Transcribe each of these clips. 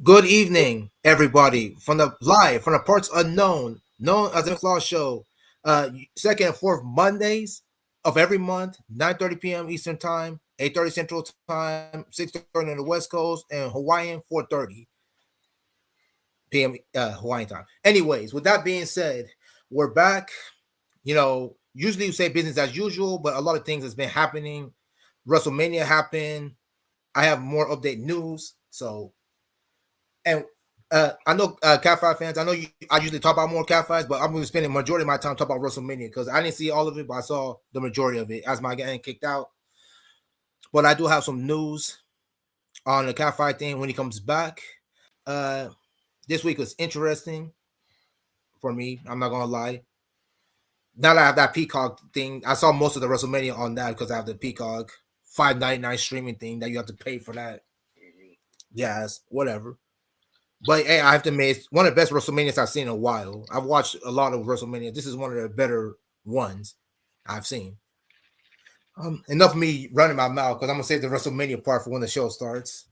Good evening, everybody, from the live from the parts unknown, known as the Claw Show. Second and fourth Mondays of every month, 9:30 p.m. Eastern Time, 8:30 Central Time, 6:30 on the West Coast, and Hawaiian 4:30 p.m. Hawaiian time. Anyways, with that being said, we're back. Usually we say business as usual, but a lot of things has been happening. WrestleMania happened. I have more update news. And I know Cat Five fans. I know I usually talk about more Cat Fives, but I'm going to spend the majority of my time talking about WrestleMania because I didn't see all of it, but I saw the majority of it as my getting kicked out. But I do have some news on the Cat Five thing when he comes back. Uh, this week was interesting for me. I'm not gonna lie. Now that I have that Peacock thing, I saw most of the WrestleMania on that because I have the Peacock $5.99 streaming thing that you have to pay for that. Yes, whatever. But hey, I have to admit, it's one of the best WrestleManias I've seen in a while. I've watched a lot of WrestleMania. This is one of the better ones I've seen. Enough of me running my mouth because I'm gonna save the WrestleMania part for when the show starts.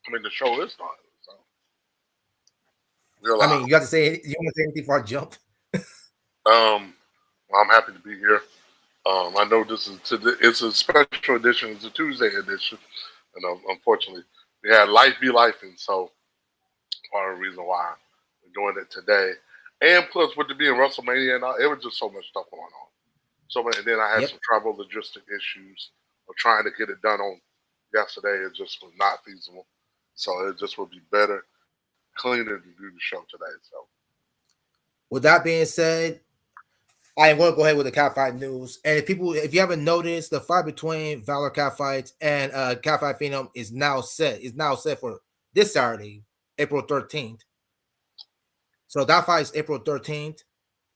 I mean, the show is starting. So I mean, you got to say you want to say anything before I jump? Well, I'm happy to be here. I know this is it's a special edition. It's a Tuesday edition, and unfortunately, we had life be life, and so part of the reason why we're doing it today. And plus, with it being WrestleMania and all, it was just so much stuff going on. And then I had some travel logistic issues of trying to get it done on yesterday. It just was not feasible. So it just would be better, cleaner to do the show today. So, with that being said, I am going to go ahead with the Cat Fight news. And if you haven't noticed, the fight between Valor Cat Fights and Cat Fight Phenom is now set. Is now set for this Saturday, April 13th. So that fight is April 13th.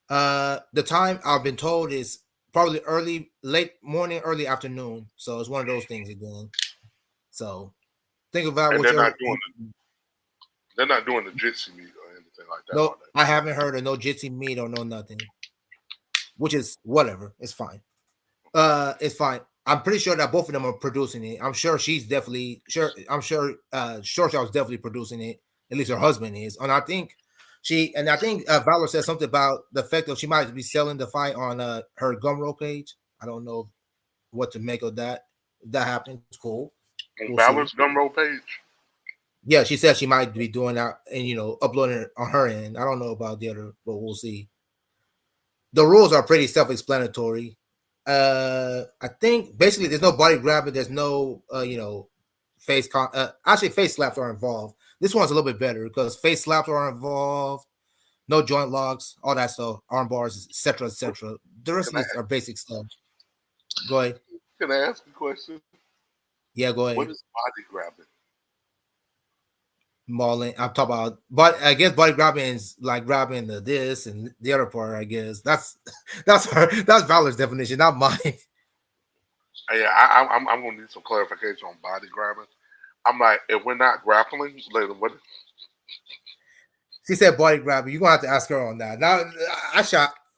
The time I've been told is probably late morning, early afternoon. So it's one of those things again. So think about what they're not doing the jitsi meet or anything like that. No, I haven't heard of no jitsi meet or no nothing. Which is whatever. It's fine. It's fine. I'm pretty sure that both of them are producing it. I'm sure she's definitely sure. I'm sure Short Shot's definitely producing it. At least her husband is. And I think Valor said something about the fact that she might be selling the fight on her Gumroad page. I don't know what to make of that. If that happens, cool. On Valor's Gumroad page? Yeah, she said she might be doing that and uploading it on her end. I don't know about the other, but we'll see. The rules are pretty self-explanatory. I think basically there's no body grabbing, there's no actually face slaps are involved. This one's a little bit better because face slaps are involved, no joint locks, all that stuff, arm bars, etc., etc. The rest of these are basic stuff. Go ahead. Can I ask a question? Yeah, go ahead. What is body grabbing? Mauling. I'm talking about, but I guess body grabbing is like grabbing the this and the other part. I guess that's Valor's definition, not mine. Yeah, I'm gonna need some clarification on body grabbing. I'm like, if we're not grappling, later what? She said body grabbing. You're gonna have to ask her on that. Now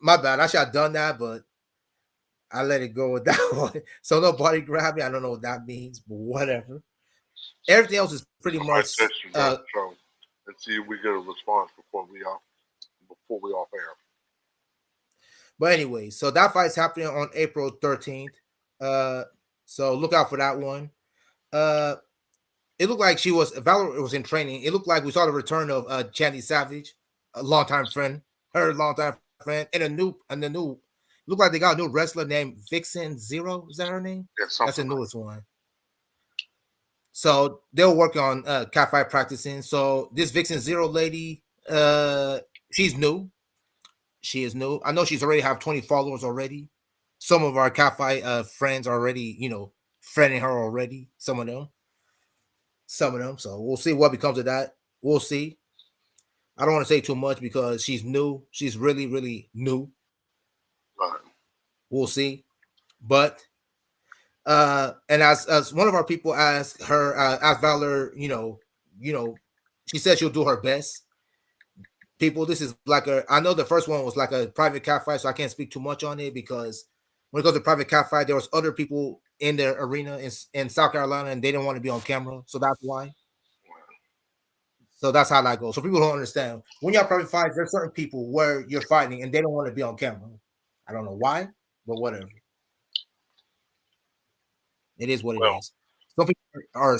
my bad. I should have done that, but I let it go with that one. So no body grabbing. I don't know what that means, but whatever. Everything else is pretty much. And see if we get a response before we off air. But anyway, so that fight's happening on April 13th. So look out for that one. It looked like Valor was in training. It looked like we saw the return of Chandy Savage, a longtime friend, her longtime friend, and a new. Looked like they got a new wrestler named Vixen Zero. Is that her name? Yeah, that's the newest one. So they'll work on cat fight practicing. So this Vixen Zero lady, she's new. She is new. I know she's already have 20 followers already. Some of our cat fight friends already, friending her already. Some of them. So we'll see what becomes of that. We'll see. I don't want to say too much because she's new. She's really, really new. Right. We'll see. But and as one of our people asked her, asked Valor, she said she'll do her best. People, this is like I know the first one was like a private cat fight, so I can't speak too much on it because when it goes to private cat fight, there was other people in their arena in South Carolina and they didn't want to be on camera, so that's why. So that's how that goes. So people don't understand when y'all probably fight. There's certain people where you're fighting and they don't want to be on camera. I don't know why, but whatever. It is what it Well, is.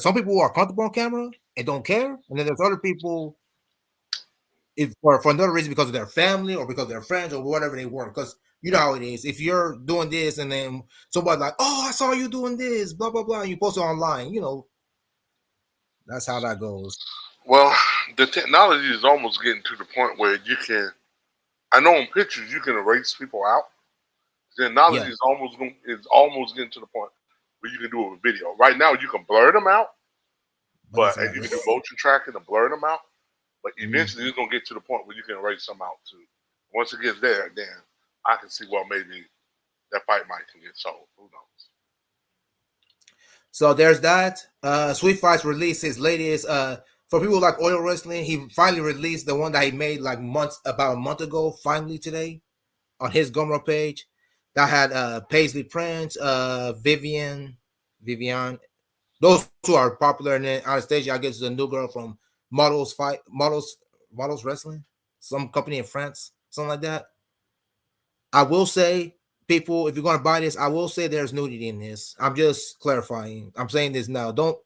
Some people are comfortable on camera and don't care, and then there's other people if for another reason because of their family or because of their friends or whatever they work. Because you know how it is. If you're doing this and then somebody like, oh, I saw you doing this, blah blah blah, and you post it online, that's how that goes. well, the technology is almost getting to the point where you can. I know in pictures you can erase people out. The technology Yeah, is almost getting to the point where you can do it with video. Right now you can blur them out, but but that's and about you it. can do motion tracking to blur them out. But Mm. eventually it's gonna get to the point where you can erase some out too. Once it gets there, then I can see well maybe that fight might can get sold. Who knows? So there's that. Sweet Fights released his latest. For people like Oil Wrestling, he finally released the one that he made like about a month ago. Finally today on his Gumroad page, that had Paisley Prince, Vivian. Those two are popular, and then Anastasia, I guess, is a new girl from Models Wrestling, some company in France, something like that. I will say, people, if you're gonna buy this, I will say there's nudity in this. I'm just clarifying. I'm saying this now. Don't.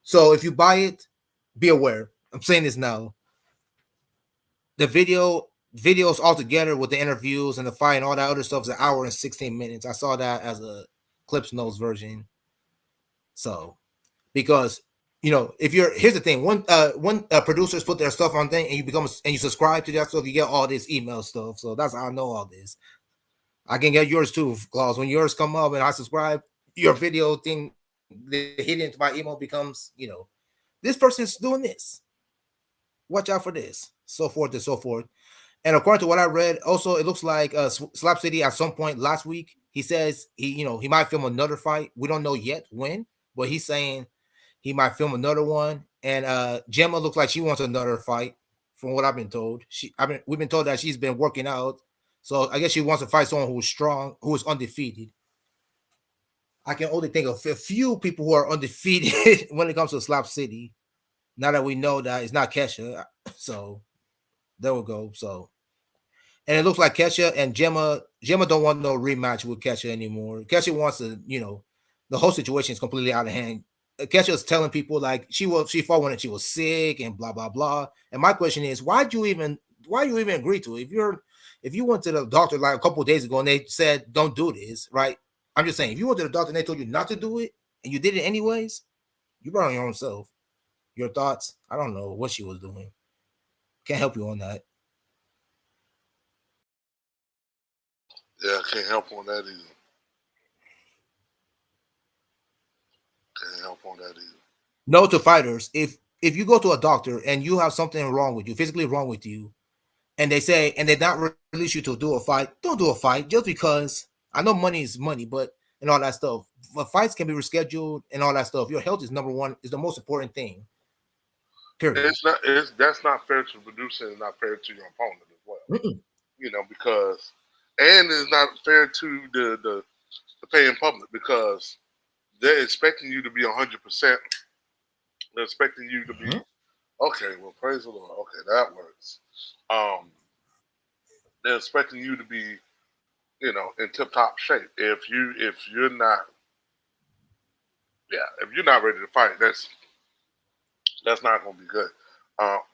So if you buy it, be aware. I'm saying this now. The videos altogether with the interviews and the fight and all that other stuff is an hour and 16 minutes. I saw that as a Clips Notes version. So because if you're here's the thing, when producers put their stuff on thing and you subscribe to that stuff, you get all this email stuff. So that's how I know all this. I can get yours too, Claus. When yours come up and I subscribe, your video thing they hit into my email becomes, this person's doing this. Watch out for this, so forth and so forth. And according to what I read, also it looks like Slap City at some point last week he says he might film another fight. We don't know yet when, but he's saying he might film another one. And Gemma looks like she wants another fight, from what I've been told. We've been told that she's been working out, so I guess she wants to fight someone who's strong, who is undefeated. I can only think of a few people who are undefeated when it comes to Slap City. Now that we know that it's not Kesha, so there we go. So and it looks like Kesha and Gemma don't want no rematch with Kesha anymore. Kesha wants the whole situation is completely out of hand. Kesha's telling people like she fought when she was sick and blah blah blah. And my question is, why you even agree to it? If you went to the doctor like a couple of days ago and they said don't do this, right? I'm just saying, if you went to the doctor and they told you not to do it and you did it anyways, you brought on your own self. Your thoughts? I don't know what she was doing. Can't help you on that. Yeah, I can't help on that either. Can't help on that either. No to fighters. If you go to a doctor and you have something wrong with you, physically wrong with you, and they not release you to do a fight, don't do a fight just because I know money is money, but and all that stuff. But fights can be rescheduled and all that stuff. Your health is number one, is the most important thing. Period. It's not. It's that's not fair to the producer and not fair to your opponent as well. Mm-mm. Because and it's not fair to the paying public because they're expecting you to be 100%. They're expecting you to be Mhm. okay. Well, praise the Lord. Okay, that works. Um, they're expecting you to be in tip top shape. If you're not, yeah, if you're not ready to fight, that's not going to be good.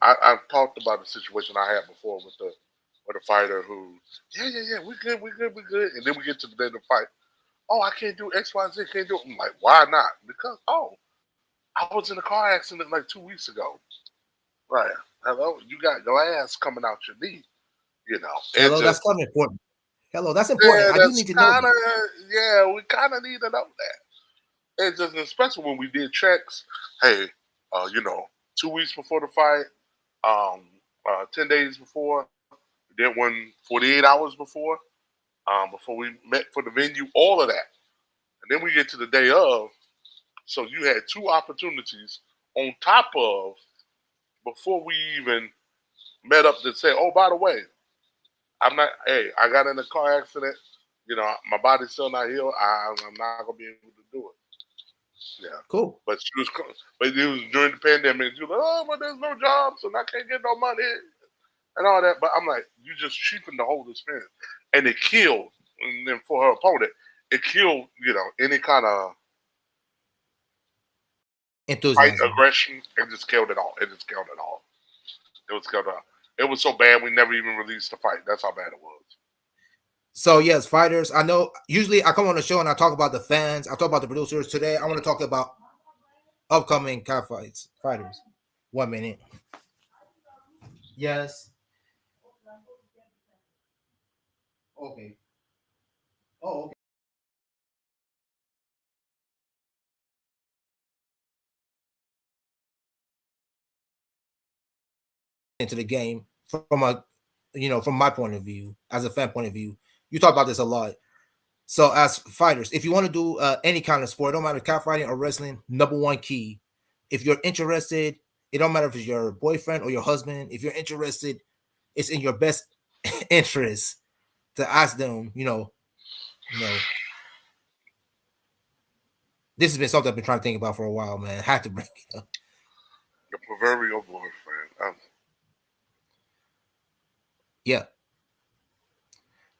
I've talked about the situation I had before with a fighter who, yeah, we good, we good, and then we get to the day of the fight. Oh, I can't do X, Y, Z, can't do it. I'm like, why not? Because I was in a car accident like 2 weeks ago. Right. Hello, you got your ass coming out your knee. It Hello, that's just kind of important. Hello, that's important. yeah, I do that's need to know kind that. of yeah. We kind of need to know that. It just especially when we did checks. Hey, uh, you know, 2 weeks before the fight, um, 10 days before, we did one 48 hours before we met for the venue, all of that, and then we get to the day of. So you had two opportunities on top of before we even met up to say, oh, by the way, I'm not. Hey, I got in a car accident. My body's still not healed. I'm not gonna be able to do it. Yeah. Cool. But but it was during the pandemic. She was like, oh, but there's no jobs and I can't get no money and all that. But I'm like, you just cheapened the whole experience, and it killed. And then for her opponent, it killed any kind of fight Enthusiasm. aggression. It just killed it all. It just killed it all. It was killed it all. It was so bad we never even released the fight. That's how bad it was. So yes, fighters. I know. Usually, I come on the show and I talk about the fans. I talk about the producers. Today, I want to talk about upcoming cat fights. Fighters. 1 minute. Yes. Okay. Oh, okay. Into the game from a, from my point of view, as a fan point of view. You talk about this a lot. So as fighters, if you want to do any kind of sport, it don't matter cat fighting or wrestling. Number one key, if you're interested, it don't matter if it's your boyfriend or your husband. If you're interested, it's in your best interest to ask them. This has been something I've been trying to think about for a while, man. I had to bring it up. The proverbial boyfriend. Yeah,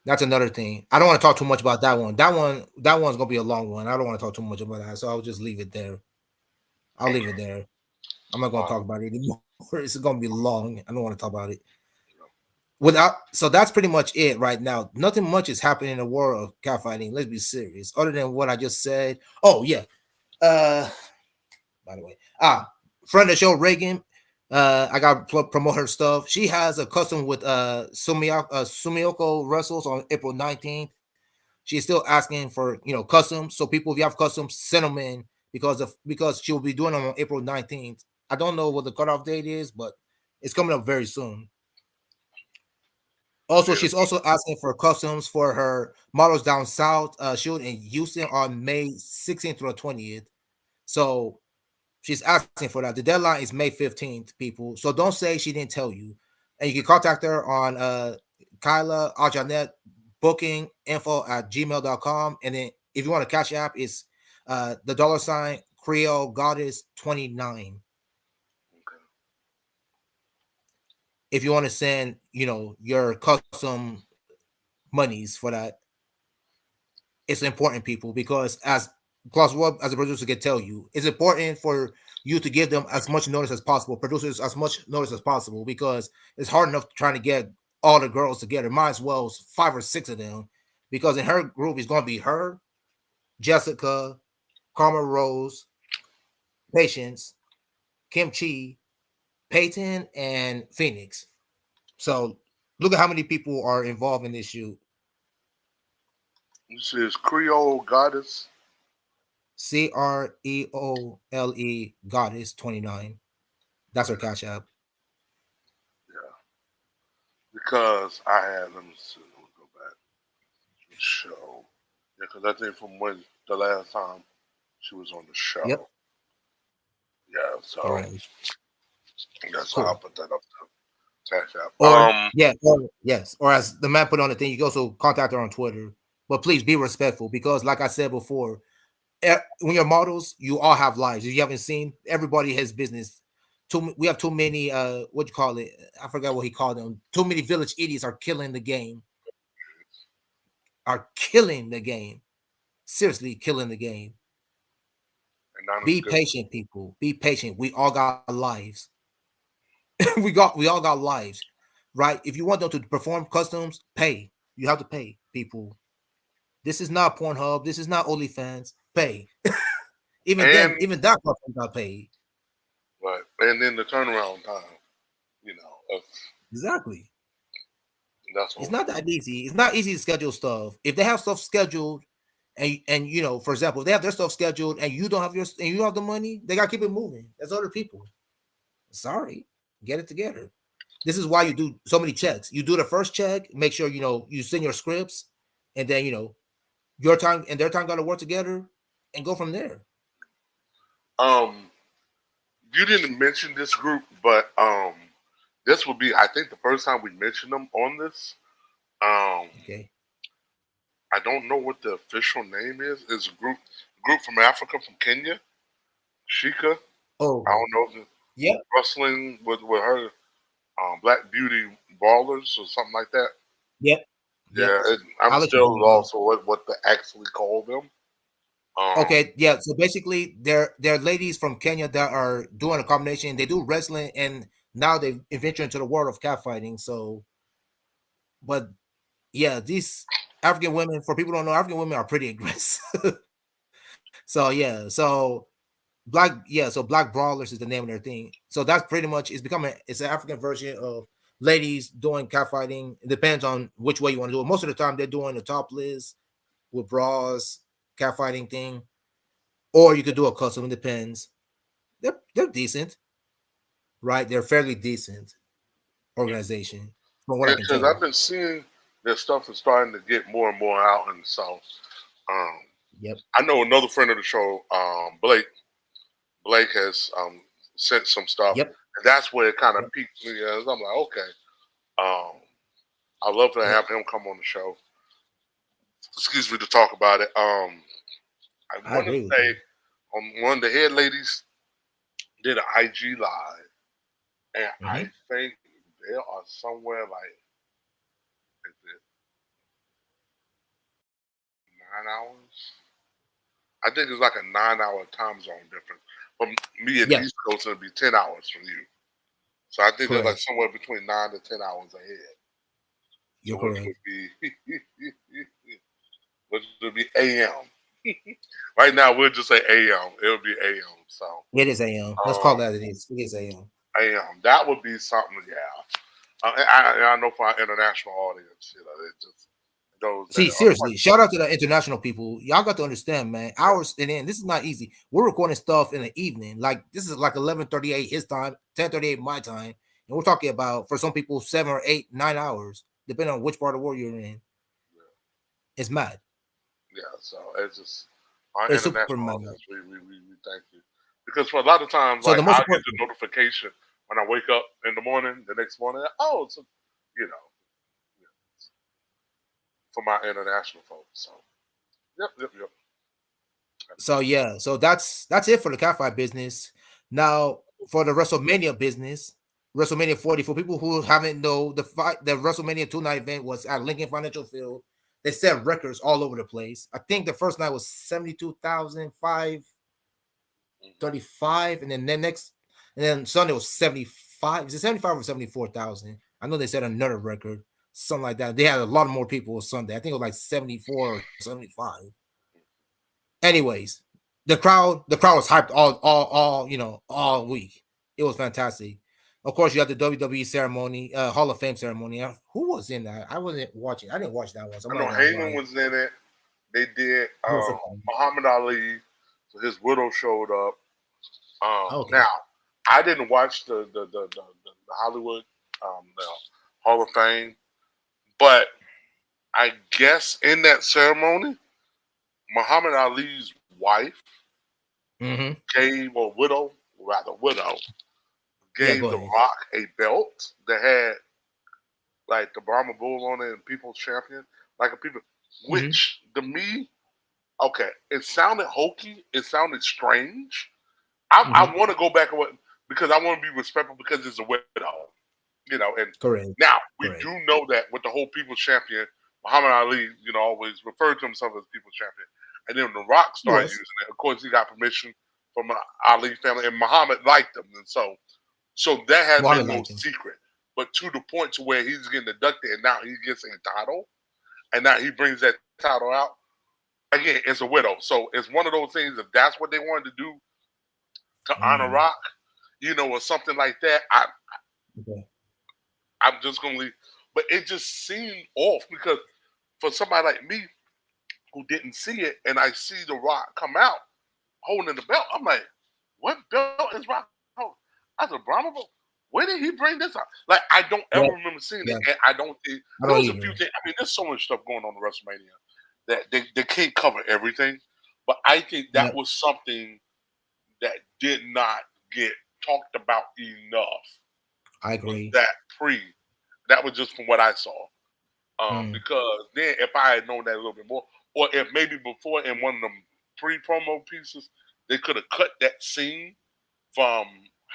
that's another thing. I don't want to talk too much about that one. That one's gonna be a long one. I don't want to talk too much about that, so I'll just leave it there. I'll leave it Okay. there. I'm not gonna talk about it anymore. It's gonna be long. I don't want to talk about it. Without So that's pretty much it right now. Nothing much is happening in the world of catfighting. Let's be serious. Other than what I just said. Oh yeah. Uh by the way. Friend of the show, Reagan. I got promote her stuff. She has a custom with Sumioko wrestles on April 19th. She's still asking for customs. So people, if you have customs, send them in because she will be doing them on April 19th. I don't know what the cutoff date is, but it's coming up very soon. Also, Yeah. she's also asking for customs for her models down south shoot in Houston on May 16th through the 20th. So she's asking for that. The deadline is May 15th, people. So don't say she didn't tell you. And you can contact her on Kyla Aljanet booking info at gmail.com. And then if you want a cash app, it's the $ Creole Goddess 29. Okay. If you want to send, your custom monies for that, it's important, people, because as Klaus Webb, as a producer, can tell you, it's important for you to give them as much notice as possible, producers as much notice as possible, because it's hard enough trying to get all the girls together. Might as well 5 or 6 of them, because in her group is going to be her, Jessica, Karma Rose, Patience, Kim Chi, Peyton, and Phoenix. So look at how many people are involved in this shoot. This is Creole Goddess. Creole Goddess 29. That's her Okay. cash app. Yeah. Because I had, let me see, let me go back to the show. Yeah, because I think from when the last time she was on the Yep. show. Yeah, so Correct. that's how I Cool. put that up to Cash App. Or yeah, or yes, or as the man put on the thing, you can also contact her on Twitter. But please be respectful, because, like I said before, when you're models, you all have lives. If you haven't seen, everybody has business. We have too many. What you call it? I forgot what he called them. Too many village idiots are killing the game. Are killing the game. Seriously, killing the game. and not Be a good. patient, people. Be patient. We all got lives. We all got lives, right? If you want them to perform customs, pay. You have to pay, people. This is not Pornhub. This is not OnlyFans. Pay. Even And then, even that person got paid. and then the turnaround time, you know, of, Exactly. that's It's what not that easy. It's not easy to schedule stuff. If they have stuff scheduled, and for example, if they have their stuff scheduled and you don't have yours and you have the money, they gotta keep it moving. That's other people. Sorry, get it together. This is why you do so many checks. You do the first check, make sure you send your scripts, and then your time and their time got to work together, and go from there. um you didn't mention this group, but this will be, I think, the first time we mentioned them on this. Um, Okay. I don't know what the official name is. It's a group from Africa, from Kenya. Sheikah. I Oh, don't know if it's yep, wrestling with her Black Beauty Brawlers or something like that. yep, yep. Yeah, I'm I'll let you still know about. lost for what to actually call them. Um, Okay, yeah. So basically, they're ladies from Kenya that are doing a combination. They do wrestling, and now they've ventured into the world of catfighting. So, but yeah, these African women, for people who don't know, African women are pretty aggressive. So yeah, so Black Brawlers is the name of their thing. So that's pretty much it's an African version of ladies doing catfighting. It depends on which way you want to do it. Most of the time, they're doing the topless with bras catfighting thing, or you could do a custom. It depends. They're decent, right? They're fairly decent organization from what yeah, I can because I've tell. been seeing their stuff is starting to get more and more out in the South. Um, Yep. I know another friend of the show, Blake. Blake has sent some stuff, Yep. and that's where it kind of Yep. piqued me. As I'm like, okay, um, I'd love to Yep. have him come on the show. Excuse me, to talk about it. I I want to agree with say you. one of the head ladies did an IG live, and I Hmm. think they are somewhere like is it 9 hours. I think it's like a 9 hour time zone difference. From me at the Yes, East Coast, it'll be 10 hours from you. So I think they're like correct. somewhere between 9 to 10 hours ahead. So You're which correct. would be which would be AM. Right now we'll just say AM. It'll be AM. So It is AM. Let's call um that it is. It is AM. AM. That would be something, yeah. I know for our international audience, it just those that See, are seriously, shout out to the international people. Y'all got to understand, man. Hours and then this is not easy. We're recording stuff in the evening. Like this is like 11:38 his time, 10:38 my time, and we're talking about for some people 7 or 8, 9 hours, depending on which part of the world you're in. It's mad. yeah, so it's just our It's super international mad. audience. We thank you because for a lot of times, So like the most I get the important, notification when I wake up in the morning, the next morning. Oh, it's you know for my international folks. So yep. so yeah, so that's it for the catfight business. Now for the WrestleMania business, WrestleMania 40. For people who haven't know, the WrestleMania 2 night event was at Lincoln Financial Field. They set records all over the place. I think the first night was 72,535, and then next, and then Sunday was 75. Is it 75 or 74,000? I know they set another record, something like that. They had a lot more people on Sunday. I think it was like 74 or 75. Anyways, the crowd was hyped all all week. It was fantastic. Of course, you had the WWE ceremony, Hall of Fame ceremony. Who was in that? I wasn't watching. I didn't watch that one, so I'm I not know gonna Heyman lie. was in it. They did It was so funny. Muhammad Ali. So his widow showed up. Okay. Now I didn't watch the Hollywood the Hall of Fame, but I guess in that ceremony, Muhammad Ali's wife Mm-hmm. gave a widow Yeah, gave go The ahead. Rock a belt that had like the Brahma Bull on it and People's Champion, like a people, Mm-hmm. which to me, okay, it sounded hokey, it sounded strange. Mm-hmm. I want to go back and what because I want to be respectful because it's a widow. And Correct. now we do Correct. know that with the whole People's Champion, Muhammad Ali, always referred to himself as People's Champion, and then The Rock started Yes. using it. Of course, he got permission from Ali family, and Muhammad liked him, and so that has Mohammed been no liked him. secret. But to the point to where he's getting inducted, and now he gets a title, and now he brings that title out. Again, it's a widow, so it's one of those things. If that's what they wanted to do to honor Mm. Rock, or something like that, Okay. I'm just gonna leave. But it just seemed off because for somebody like me who didn't see it, and I see The Rock come out holding the belt, I'm like, what belt is Rock holding? I said, Brahma, where did he bring this up? Like, I don't ever Yeah. remember seeing it, Yeah. and I don't think there I was don't a few either. things. I mean, there's so much stuff going on in WrestleMania that they can't cover everything, but I think that Yep. was something that did not get talked about enough. I Was agree. that pre? That was just from what I saw. Mm. Because then if I had known that a little bit more, or if maybe before in one of them pre promo pieces, they could have cut that scene from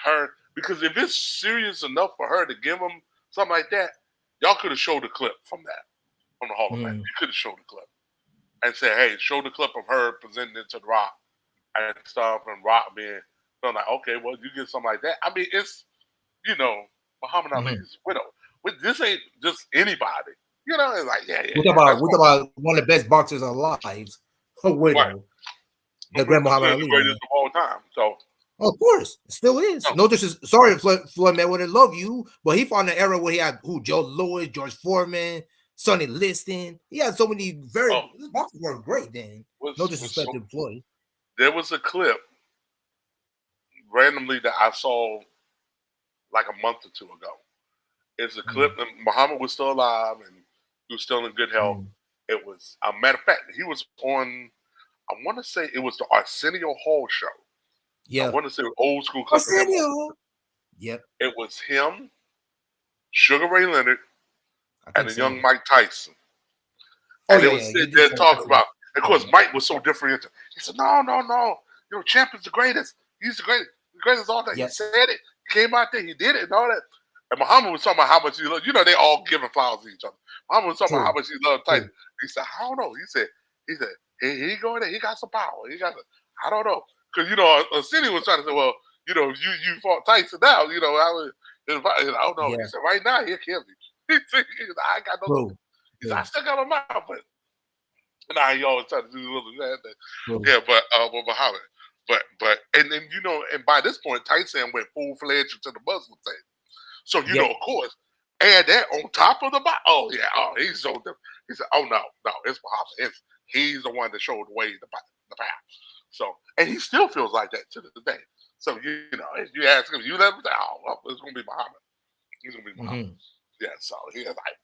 her, because if it's serious enough for her to give him something like that, y'all could have showed a clip from that from the Hall of Fame. Mm. You could have showed a clip and said, "Hey, show the clip of her presenting it to the Rock and stuff," and Rock being feeling like, "Okay, well, you get something like that." I mean, it's Muhammad Mm-hmm. Ali's widow. This ain't just anybody. It's like, yeah, yeah, We talk yeah. about That's we talk about one of the best boxers alive, a right. widow, the I'm great pretty Muhammad considered the Ali, man. greatest of all time. So, Of course, still is. no, No, this is sorry, Floyd Mayweather, love you, but he found an era where he had Joe Louis, George Foreman, Sonny Liston. He had so many oh, his boxers were great then. No was disrespect so. to Floyd. There was a clip randomly that I saw like a month or two ago. It's a clip Mm, that Muhammad was still alive and he was still in good health. mm. It was a matter of fact, he was on. I want to say it was the Arsenio Hall show. I Yeah, want to say an old school clip of him. Arsenio. Yep, It was him, Sugar Ray Leonard, I and think a young so. Mike Tyson. Oh And they yeah, was yeah, you sitting did there say that. talking about, of course, Mike was so different. He said, "No, no, no. Champ is the greatest. He's the greatest all that." He Yep, said it. He came out there. He did it and all that. And Muhammad was talking about how much he loved. They all giving flowers to each other. Muhammad was talking about how true, much he loved Tyson. true. He said, "I don't know." He said, he going there. He got some power. I don't know. Because, City was trying to say, well, if you fought Tyson now, I would, I don't know. He Yeah, said, right now, he'll kill me. He said, I ain't got no, true, he said, I true, still got my mouth, but nah, he always try to do a little that. true. Yeah, but Muhammad. But and then and by this point Tyson went full fledged into the Muslim thing. So Yep, of course, add that on top of the oh yeah, he's so different. He said, oh no, it's Muhammad. He's the one that showed the way the path. So and he still feels like that to this day. So if you ask him, you let him say, oh well, it's gonna be Muhammad. He's gonna be Muhammad. mm-hmm. Yeah, so he was like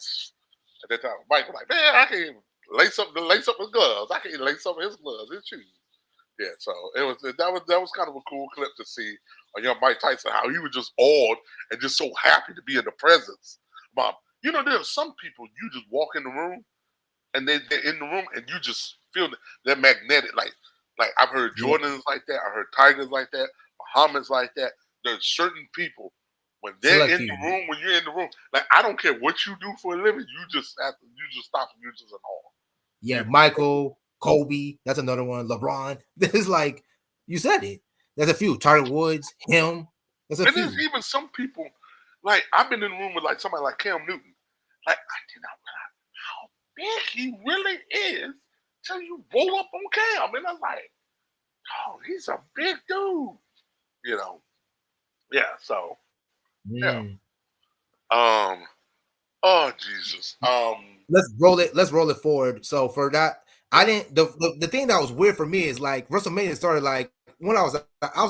at that time, Mike was like, man, I can't even lace up his gloves. I can't even lace up his gloves, his shoes. Yeah, so that was kind of a cool clip to see a young Mike Tyson, how he was just awed and just so happy to be in the presence. Mom, there are some people you just walk in the room and they're in the room and you just feel they're magnetic. Like I've heard Yep, Jordans like that, I heard Tigers like that, Muhammad's like that. There's certain people when they're select in few. the room, when you're in the room, like I don't care what you do for a living, you just stop and you just in awe. Yeah, You, Michael, Kobe, that's another one. LeBron. There's like you said it. There's a few. Tiger Woods, him. There's a and there's few. even some people, like I've been in the room with like somebody like Cam Newton. Like I did not realize how big he really is till you roll up on Cam, and I'm like, oh, he's a big dude. You know, yeah. So yeah. Mm. Um. Oh Jesus. Let's roll it. Let's roll it forward. So for that, I didn't. The thing that was weird for me is like WrestleMania started like when I was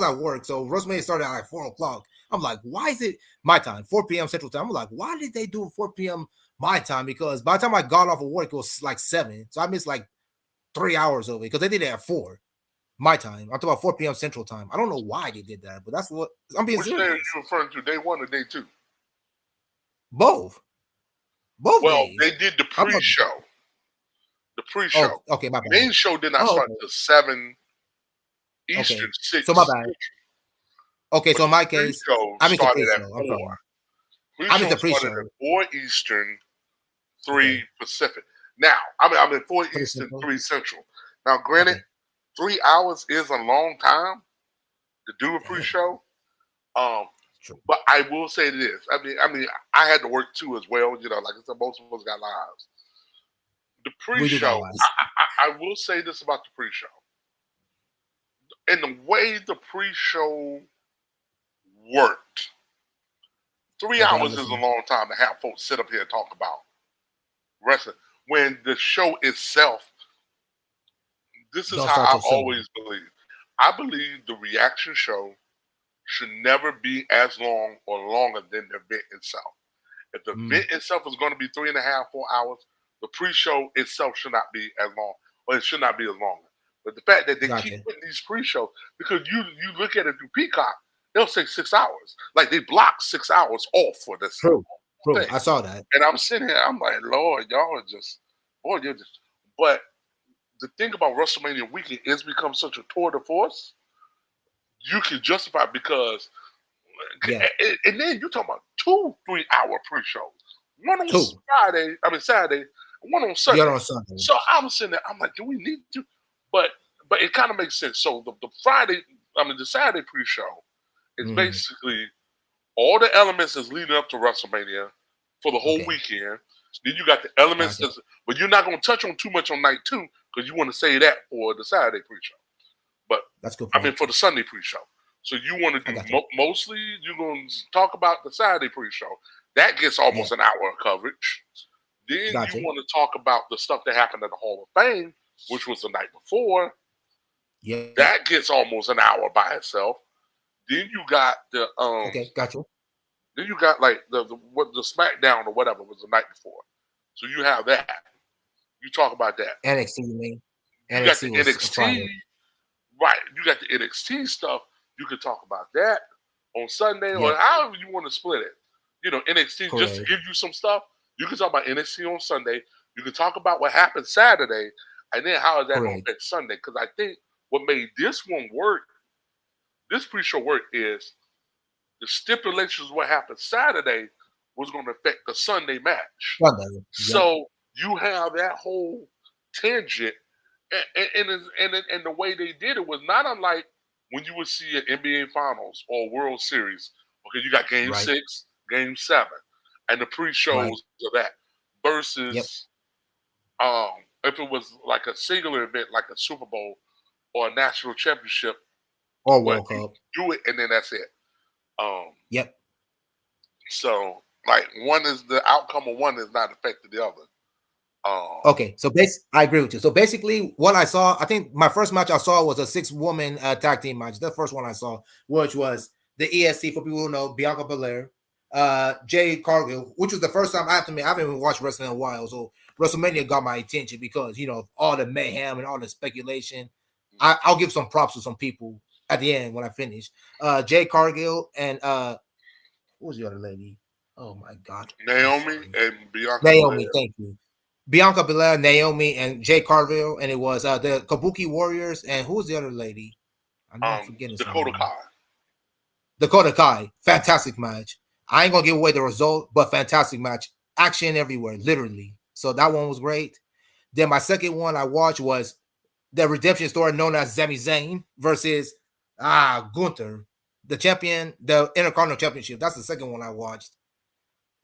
at work. So WrestleMania started at like 4 o'clock. I'm like, why is it my time 4 p.m. Central Time? I'm like, why did they do 4 p.m. my time? Because by the time I got off of work, it was like 7. So I missed like 3 hours of it because they did it at 4 my time. I'm talking about 4 p.m. Central Time. I don't know why they did that, but that's what I'm being Which day are you serious. referring to? Day one or day two? Both, both Well, they days. did the I'm talking, pre-show. The oh, pre-show. okay, my The bad. main show did not Oh, start okay. until 7 Eastern, Okay. So my 6 bad. Central. Okay, But so in the my case, pre-show I missed the started at pre-show. I'm 4. sorry. I missed Pre-show the started pre-show. at 4 Eastern, 3 Okay. Pacific. Now, I'm in 4 3 Eastern, Central. 3 Central. Now, granted, Okay. 3 hours is a long time to do a Dang. pre-show. Um, True. but I will say this. I mean, I had to work too as well. Like I said, most of us got lives. The We do pre-show, got lies. I will say this about the pre-show. In the way the pre-show worked, 3 Okay, I'm hours is a listening. long time to have folks sit up here and talk about wrestling. When the show itself, this is Don't how start till I've 7. always believed. I believe the reaction show should never be as long or longer than the event itself. If the Mm, event itself is going to be 3.5, 4 hours, the pre-show itself should not be as long, or it should not be as long. But the fact that they keep gotcha. putting these pre-shows, because you look at it through Peacock, they'll say 6 hours. Like they block 6 hours off for this True. True. thing. I saw that. And I'm sitting here, I'm like, Lord, y'all are just, boy, but the thing about WrestleMania weekend is become such a tour de force. you can justify because, Yeah, and then you talking about 2 3 hour pre-shows, one on two. Saturday, one on The Sunday. other on Sunday. So I'm sitting there, I'm like, do we need to? But but it kind of makes sense. So the Saturday pre-show is Mm-hmm. basically all the elements that's leading up to WrestleMania for the whole Okay, weekend. Then you got the elements gotcha. that's, but you're not going to touch on too much on night two because you want to say that for the Saturday pre-show. But That's a good I mean, point. for the Sunday pre-show. So you want to I do got you. mostly you're going to talk about the Saturday pre-show. That gets Yeah, almost an hour of coverage. Then you gotcha. want to talk about the stuff that happened at the Hall of Fame, which was the night before. Yep. That gets almost an hour by itself. Then you got Okay, got you. like the SmackDown or whatever was the night before. So you have that. You talk about that. NXT, you mean? You got the NXT was a NXT, Friday. right? You got the NXT stuff. You could talk about that on Sunday or Yep, however you want to split it. NXT just to correct, give you some stuff. You can talk about NXT on Sunday. You can talk about what happened Saturday, and then how is that going to correct. affect Sunday? Because I think what made this one work, this pre-show work, is the stipulations of what happened Saturday was going to affect the Sunday match. Sunday. Yep. So you have that whole tangent, and the way they did it was not unlike when you would see an NBA Finals or World Series. Okay, you got Game Right. 6, Game 7, and the pre-shows Right. of that Yep. versus if it was like a singular event like a Super Bowl or a national championship, Or where World you Cup. do it and then that's it. Um, Yep. so like one is the outcome of one is not affected the other. Um, Okay, so I agree with you. So basically, what I saw, I think my first match I saw was a 6 woman tag team match. The first one I saw, which was the ESC for people who know Bianca Belair, Jay Cargill, which was the first time I have to admit I haven't even watched wrestling in a while. So WrestleMania got my attention because all the mayhem and all the speculation. I'll give some props to some people at the end when I finish. Jay Cargill and what was the other lady? Oh my God, I'm Naomi sorry, and Bianca Naomi. Belair. Thank you. Bianca Belair, Naomi, and Jay Carville, and it was the Kabuki Warriors, and who was the other lady? I'm not forgetting his Dakota name. Kai. Dakota Kai. Fantastic match. I ain't gonna give away the result, but fantastic match. Action everywhere, literally. So that one was great. Then my second one I watched was the redemption story known as Sami Zayn versus Gunther, the champion, the Intercontinental Championship. That's the second one I watched.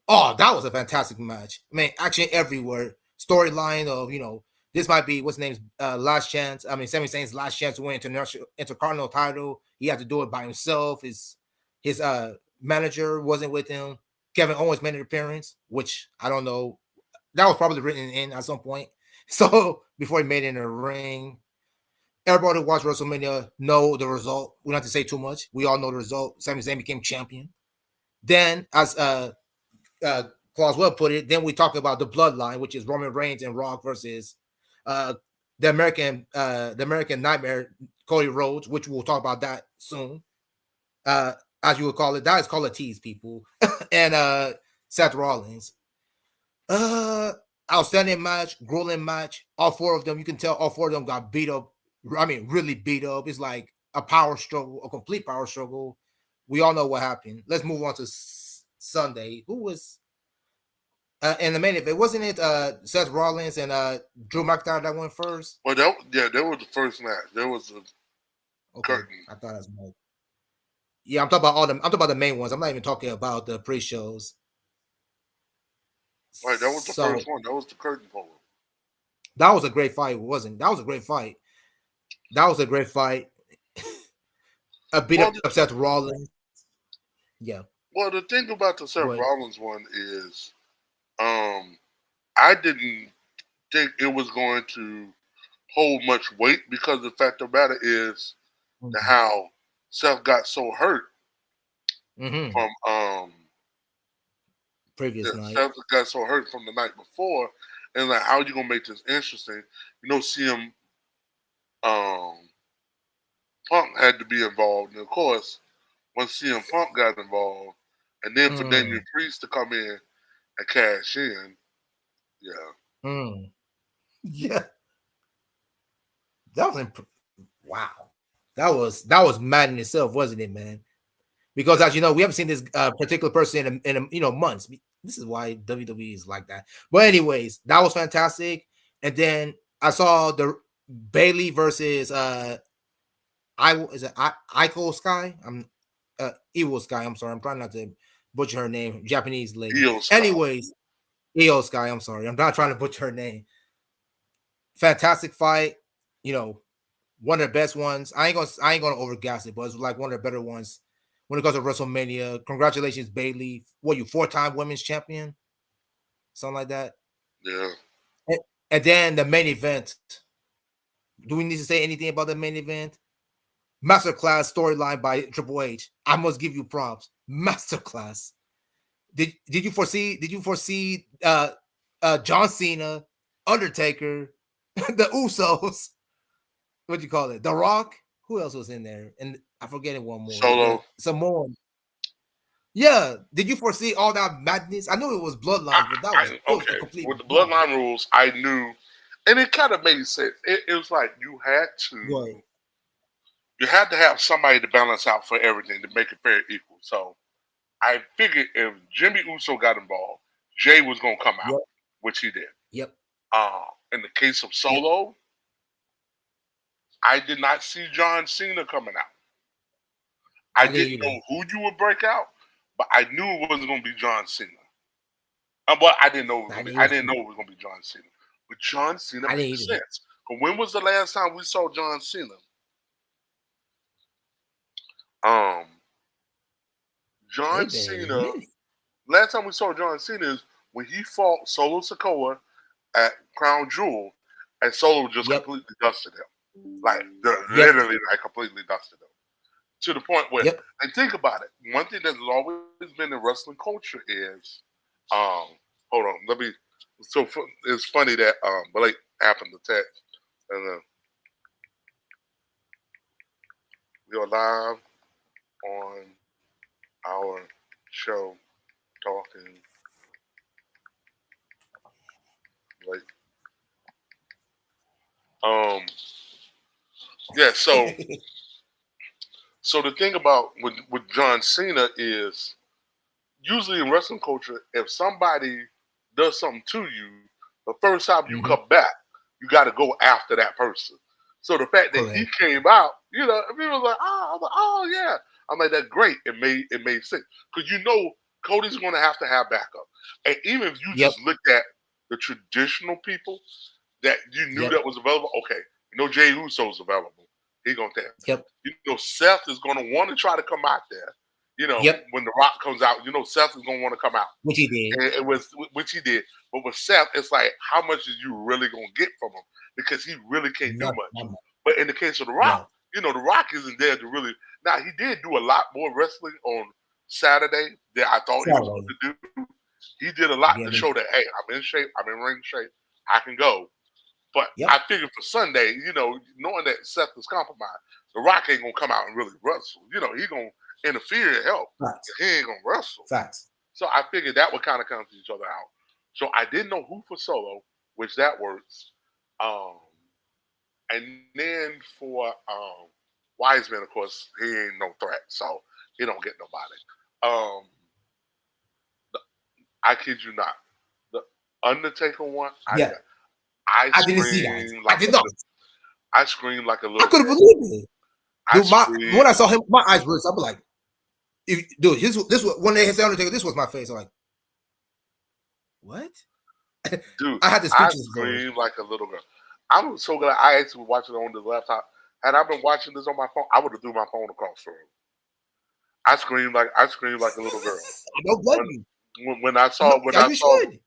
Oh, that was a fantastic match. I mean, action everywhere. Storyline of this might be what's name's last chance. I mean, Sami Zayn's last chance to win international intercontinental title. He had to do it by himself. His manager wasn't with him. Kevin Owens made an appearance, which I don't know. That was probably written in at some point. So before he made it in the ring, everybody who watched WrestleMania know the result. We don't have to say too much. We all know the result. Sami Zayn became champion. Then, as uh, Claus Webb put it. Then we talk about the bloodline, which is Roman Reigns and Rock versus uh, the American Nightmare, Cody Rhodes, which we'll talk about that soon. Uh, as you would call it, that is called a tease, people, and Seth Rollins. Uh, Outstanding match, grueling match. All four of them, you can tell, all four of them got beat up. I mean, really beat up. It's like a power struggle, a complete power struggle. We all know what happened. Let's move on to Sunday. Who was in the main event? Wasn't it Seth Rollins and Drew McIntyre that went first? Well, that was the first match. There was a Okay, curtain. I thought that was more. Yeah, I'm talking about all them. I'm talking about the main ones. I'm not even talking about the pre-shows. Right, that was the first So one. That was the curtain pole. that was a great fight, wasn't? That was a great fight. That was a great fight. A beat Well, up Seth Rollins. Yeah, the thing about the go Seth ahead. Rollins one is, um, I didn't think it was going to hold much weight because the fact of the matter is Mm-hmm. how Seth got so hurt Mm-hmm. from Previous yeah, night. Seth got so hurt from the night before, and like how you gonna make this interesting? CM Punk had to be involved, and of course, when CM Punk got involved, and then for Damian Mm, Priest to come in and cash in, yeah. mm. Yeah, that was wow. That was mad in itself, wasn't it, man? Because Yeah. as you know, we haven't seen this particular person in months. This is why WWE is like that. But anyways, that was fantastic. And then I saw the Bailey versus Iko Sky. I'm Ewo Sky. I'm sorry. I'm trying not to butcher her name. Japanese lady. Io Sky. Anyways, Io Sky. I'm sorry. I'm not trying to butcher her name. Fantastic fight. You know, one of the best ones. I ain't gonna overgas it, but it's like one of the better ones when it comes to WrestleMania. Congratulations, Bailey. What, you 4-time women's champion? Something like that. Yeah. And, and then the main event. Do we need to say anything about the main event? Masterclass storyline by Triple H. I must give you props. Masterclass. Did you foresee John Cena, Undertaker, the Usos, what do you call it? The Rock. Who else was in there? And I forget it one more. The Solo. Samoan. Yeah. Did you foresee all that madness? I knew it was bloodlines, but it was a Okay. complete With the bloodline. bloodline rules, I knew, and it kind of made sense. It was like Right. you had to have somebody to balance out for everything to make it fair equal. So I figured if Jimmy Uso got involved, Jay was gonna come out, Yep. which he did. Yep. In the case of Yep. Solo, I did not see John Cena coming out. I I didn't didn't either. know who you would break out, but I knew it wasn't going to be John Cena. But I didn't know it was I going to didn't be. I either. didn't know it was going to be John Cena. But John Cena I didn't makes either. sense. But when was the last time we saw John Cena? Um, John It been a Cena. minute. Last time we saw John Cena is when he fought Solo Sikoa at Crown Jewel, and Solo just Yep. completely dusted him. Like Yep. literally, like completely dusted him. To the point where, Yep. and think about it. One thing that's always been in wrestling culture is, um, hold on, let me. So it's funny that Blake happened to text, and we are live on our show talking Blake. Um, yeah. So the thing about with John Cena is usually in wrestling culture, if somebody does something to you, the first time you Mhm. come back, you got to go after that person. So the fact that he Correct. came out, people was like, oh yeah. I'm like, that's great. It made sense because Cody's going to have backup, and even if you Yep. just looked at the traditional people that you knew Yep. that was available, okay, Jay Uso's available. He gonna take. Yep. Seth is gonna want to try to come out there. Yep. When The Rock comes out, Seth is gonna want to come out. Which he did. And it was which he did. But with Seth, it's like how much is you really gonna get from him because he really can't do Not, much. not much. But in the case of The Rock, No. The Rock isn't there to really. Now he did do a lot more wrestling on Saturday than I thought he was going Sorry. to do. He did a lot to Yeah. show that hey, I'm in shape, I'm in ring shape, I can go. But I Yep. figured for Sunday, knowing that Seth was compromised, The Rock ain't gonna come out and really wrestle. He gonna interfere and help. Facts. He ain't gonna wrestle. Facts. So I figured that would kind of cancel each other out. So I didn't know who for Solo, which that works. Um, and then for Wiseman, of course, he ain't no threat, so he don't get nobody. Um, I kid you not, the Undertaker one, Yeah. I I didn't see that. screamed I like did not. I screamed like a I little couldn't girl. believe it. I Dude, when screamed, I saw him, my eyes burst. I was like, dude, this was when they hit the Undertaker. This was my face. I'm like, what? dude. I had the I speechless voice. screamed like a little girl. I'm so glad I actually watched it on the laptop. Had I been watching this on my phone, I would have threw my phone across the room. I screamed like a little girl. I don't blame When you. when I No, saw when yeah, I you saw should.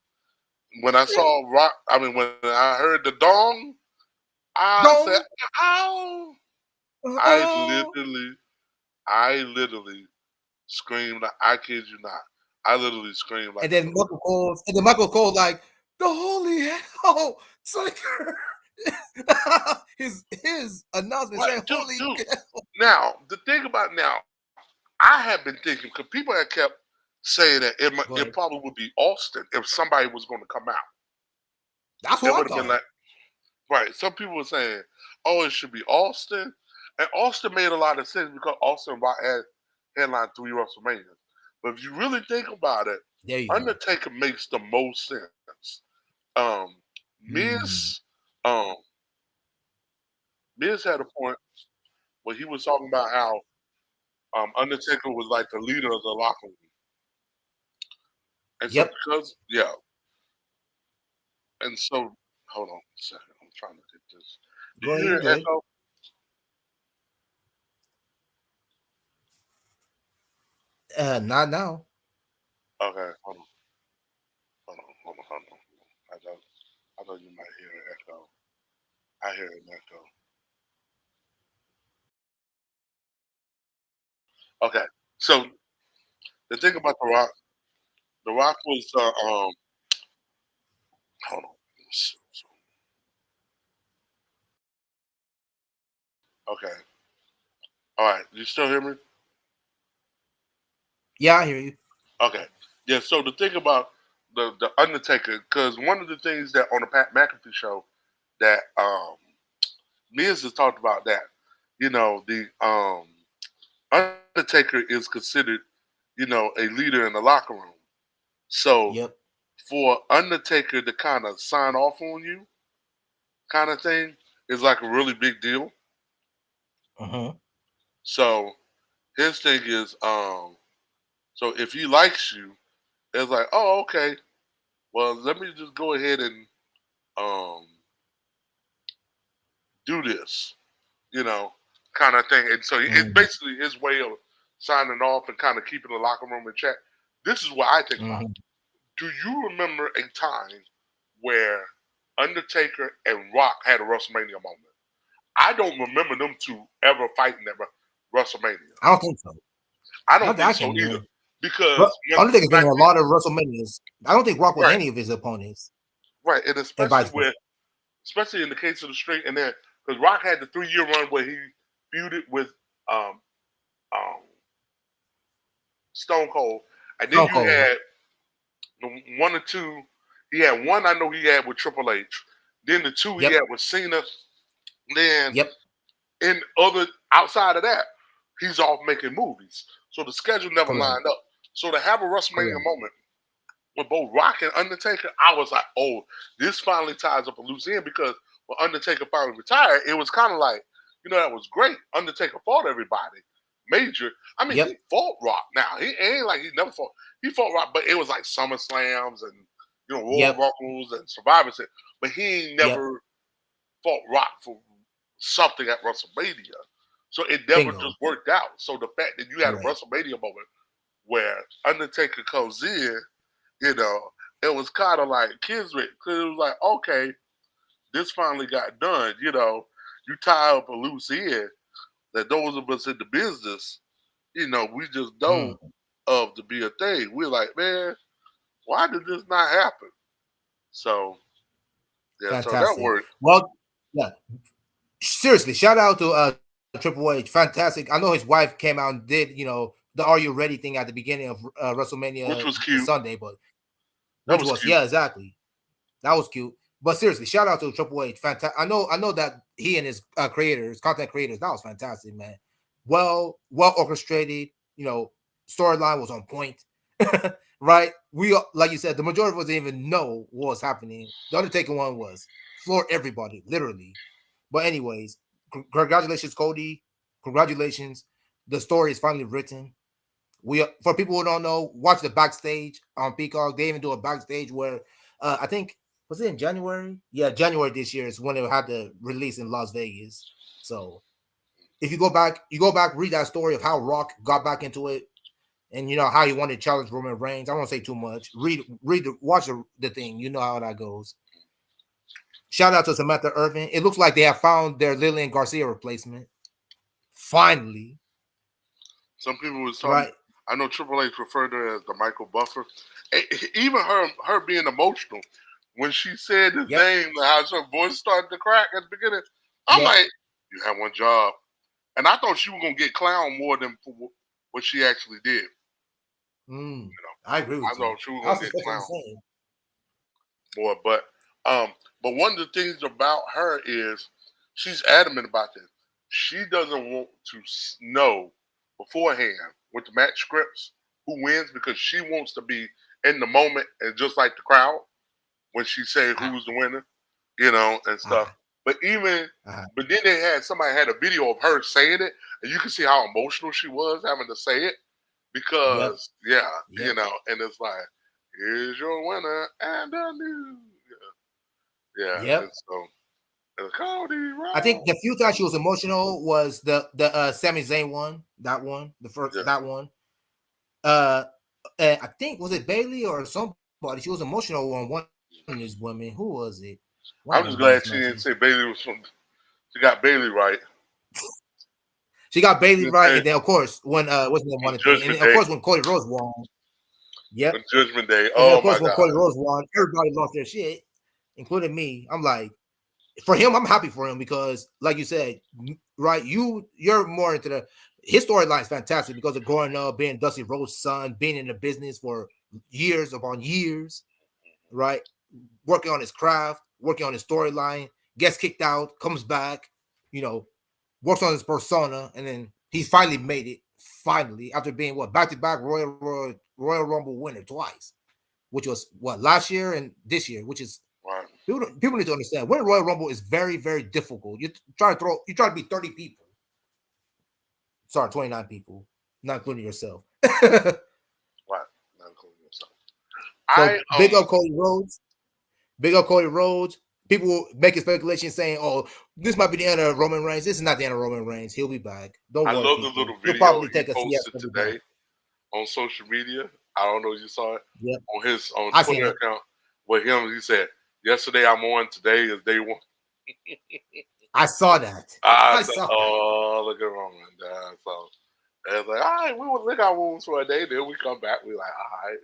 when I Yeah. saw Rock, I mean when I heard the dong, I said, Don't. "Ow!" I Oh. literally, I literally screamed. I kid you not. I literally screamed like And a then little Michael Cole, like the holy hell, Slaker. his announcement girl. saying Dude, holy dude. hell. Now the thing about now, I have been thinking because people have kept saying that Go it ahead. probably would be Austin if somebody was going to come out. That's It what I would have been thought. like right. Some people were saying, "Oh, it should be Austin," And Austin made a lot of sense because Austin had headlined 3 WrestleManias. But if you really think about it, There you go. Undertaker makes the most sense. Um, Miz, Mm. um, Miz had a point where he was talking about how Undertaker was like the leader of the locker room, and so Yep. because yeah, and so hold on a second, I'm trying to get this. Do Go you ahead. hear You an good? echo? Not now. Okay, hold on. I thought I thought you might hear an echo. I hear an echo. Okay, so the thing about The Rock was hold on. Okay, all right. You still hear me? Yeah, I hear you. Okay. Yeah. So the thing about the Undertaker, because one of the things that on the Pat McAfee show that Miz has talked about that, the Undertaker is considered, a leader in the locker room. So Yep. for Undertaker to kind of sign off on you, kind of thing, is like a really big deal. Uh-huh. So his thing is, so if he likes you, it's like, oh, okay. Well, let me just go ahead and um do this, you know, kind of thing. And so it's Mm-hmm. basically his way of signing off and kind of keeping the locker room in check. This is what I think about. Mm-hmm. Do you remember a time where Undertaker and Rock had a WrestleMania moment? I don't remember them two ever fighting at WrestleMania. I don't think so. I Not don't that I think can so either. remember. Because But Undertaker's been when in I a did, lot of WrestleManias. I don't think Rock was right, any of his opponents, right, and and especially vice versa. especially in the case of the Streak, and then because Rock had the 3 year run where he feuded with um, um, Stone Cold, and then Stone you Cold. had the one or two. He had one I know he had with Triple H. Then the two he Yep. had with Cena. Then Yep. in other outside of that, he's off making movies. So the schedule never Correct. lined up. So to have a WrestleMania Correct. moment with both Rock and Undertaker, I was like, oh, this finally ties up a loose end because when Undertaker finally retired, it was kind of like, that was great. Undertaker fought everybody. Major. I mean, he Yep. fought Rock now. He ain't like he never fought. He fought Rock, but it was like Summer Slams and, Royal Yep. Rumbles and Survivor Series. But he ain't Yep. never fought Rock for something at WrestleMania. So it never Bingo. just worked out. So the fact that you had a Correct. WrestleMania moment where Undertaker comes in, you know, it was kind of like Kismet because it was like, okay, this finally got done. You tie up a loose end that those of us in the business, we just know Mm. of to be a thing. We're like, man, why did this not happen? So yeah, so that Fantastic. worked. Well, yeah. Seriously, shout out to Triple H. Fantastic. I know his wife came out and did, the "Are You Ready" thing at the beginning of WrestleMania Which was the cute. Sunday, but That which was was, cute. yeah, exactly. That was cute. But seriously, shout out to Triple H. Fantastic. I know that he and his creators, content creators, that was fantastic, man. Well orchestrated. Storyline was on point. Right? Like you said, the majority of us didn't even know what was happening. The Undertaker one was floored everybody, literally. But anyways, congratulations, Cody. Congratulations. The story is finally written. For people who don't know, watch the backstage on Peacock. They even do a backstage where I think was it in January? Yeah, January this year is when they had the release in Las Vegas. So if you go back, read that story of how Rock got back into it, and how he wanted to challenge Roman Reigns. I won't say too much. Watch the thing. You know how that goes. Shout out to Samantha Irvin. It looks like they have found their Lillian Garcia replacement. Finally, Some people was talking. right? I know Triple H referred to her as the Michael Buffer. Even her being emotional when she said his Yep. name, how her voice started to crack at the beginning. I'm Yep. like, you have one job, and I thought she was gonna get clowned more than for what she actually did. Mm, I agree I with you. thought she was I was gonna get expecting the clowned same. more, um, but one of the things about her is she's adamant about this. she doesn't want to know beforehand with the match scripts who wins because she wants to be in the moment and just like the crowd when she say Ah, who's the winner, you know, and stuff. ah, But even ah. but then they had somebody had a video of her saying it, and you can see how emotional she was having to say it Yep, because yeah, you yep. know, and it's like here's your winner and a new yeah, and Yep. so and Cody I think Rhodes. the few times she was emotional was the Sami Zayn one, that one, the first Yeah, that one. Uh, I think was it Bailey or somebody. She was emotional on one of these women. Who was it? One of these women's I'm just matches. glad she didn't say Bailey was from. She got Bailey right. She got Bailey You right, know, and then of course when wasn't the on one thing, and Judgment then, of Day. course when Cody Rhodes won. Yep. On Judgment Day. And then Oh of my course when God. Cody Rhodes won, everybody lost their shit, including me. I'm like, for him, I'm happy for him because, like you said, right, you're more into his storyline is fantastic because of growing up, being Dusty Rhodes' son, being in the business for years upon years, right? Working on his craft, working on his storyline, gets kicked out, comes back, you know, works on his persona, and then he finally made it. Finally, after being what back to back Royal Rumble winner twice, which was what last year and this year, which is Right. people need to understand winning Royal Rumble is very, very difficult. You try to beat 30 people. Sorry, 29 people, not including yourself. Right. Not including yourself. I So big up Cody Rhodes. Big up Cody Rhodes. People making speculation saying, "Oh, this might be the end of Roman Reigns." This is not the end of Roman Reigns. He'll be back. Don't I worry, love the people. little He'll video probably he take a siesta posted and be back. today on social media. I don't know if you saw it Yep, on his on I seen Twitter it. account. With him, he said, "Yesterday I'm on. Today is day one." I saw that. I I said, saw that. "Oh, look at Roman." So it's like, all right, we will lick our wounds for a day. Then we come back. We like, all right,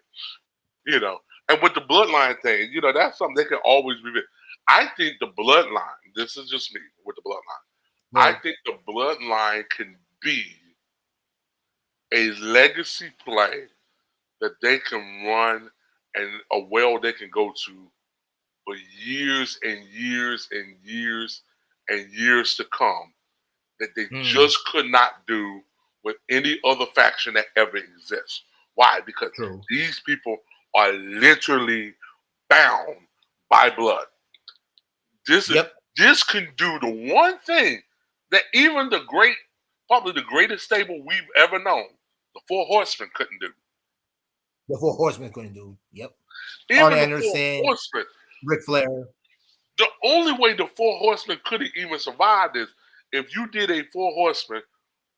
you know. And with the bloodline thing, you know, that's something they can always revisit. I think the bloodline. This is just me with the bloodline. I Right. think the bloodline can be a legacy play that they can run and a well they can go to for years and years and years and years to come that they Mm, just could not do with any other faction that ever exists. Why? Because true. these people are literally bound by blood. This is Yep. this can do the one thing that even the great, probably the greatest stable we've ever known, the Four Horsemen couldn't do. The Four Horsemen couldn't do. Yep. Arn Even the Four Anderson, Horsemen, Ric Flair. the only way the Four Horsemen could have even survived is if you did a Four Horsemen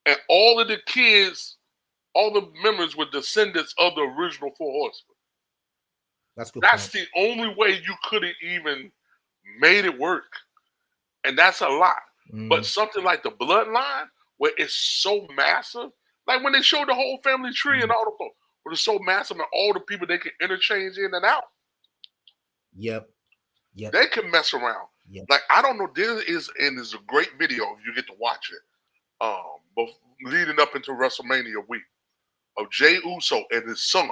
and all of the kids, all the members were descendants of the original Four Horsemen. That's a good That's point. the only way you could have even made it work. And that's a lot. But Mm, something like the bloodline, where it's so massive, like when they showed the whole family tree and mm. all the where it's so massive and all the people they can interchange in and out, Yep. Yep. they can mess around. Yep. Like I don't know, there is and there's a great video if you get to watch it. But leading up into WrestleMania week of Jay Uso and his son.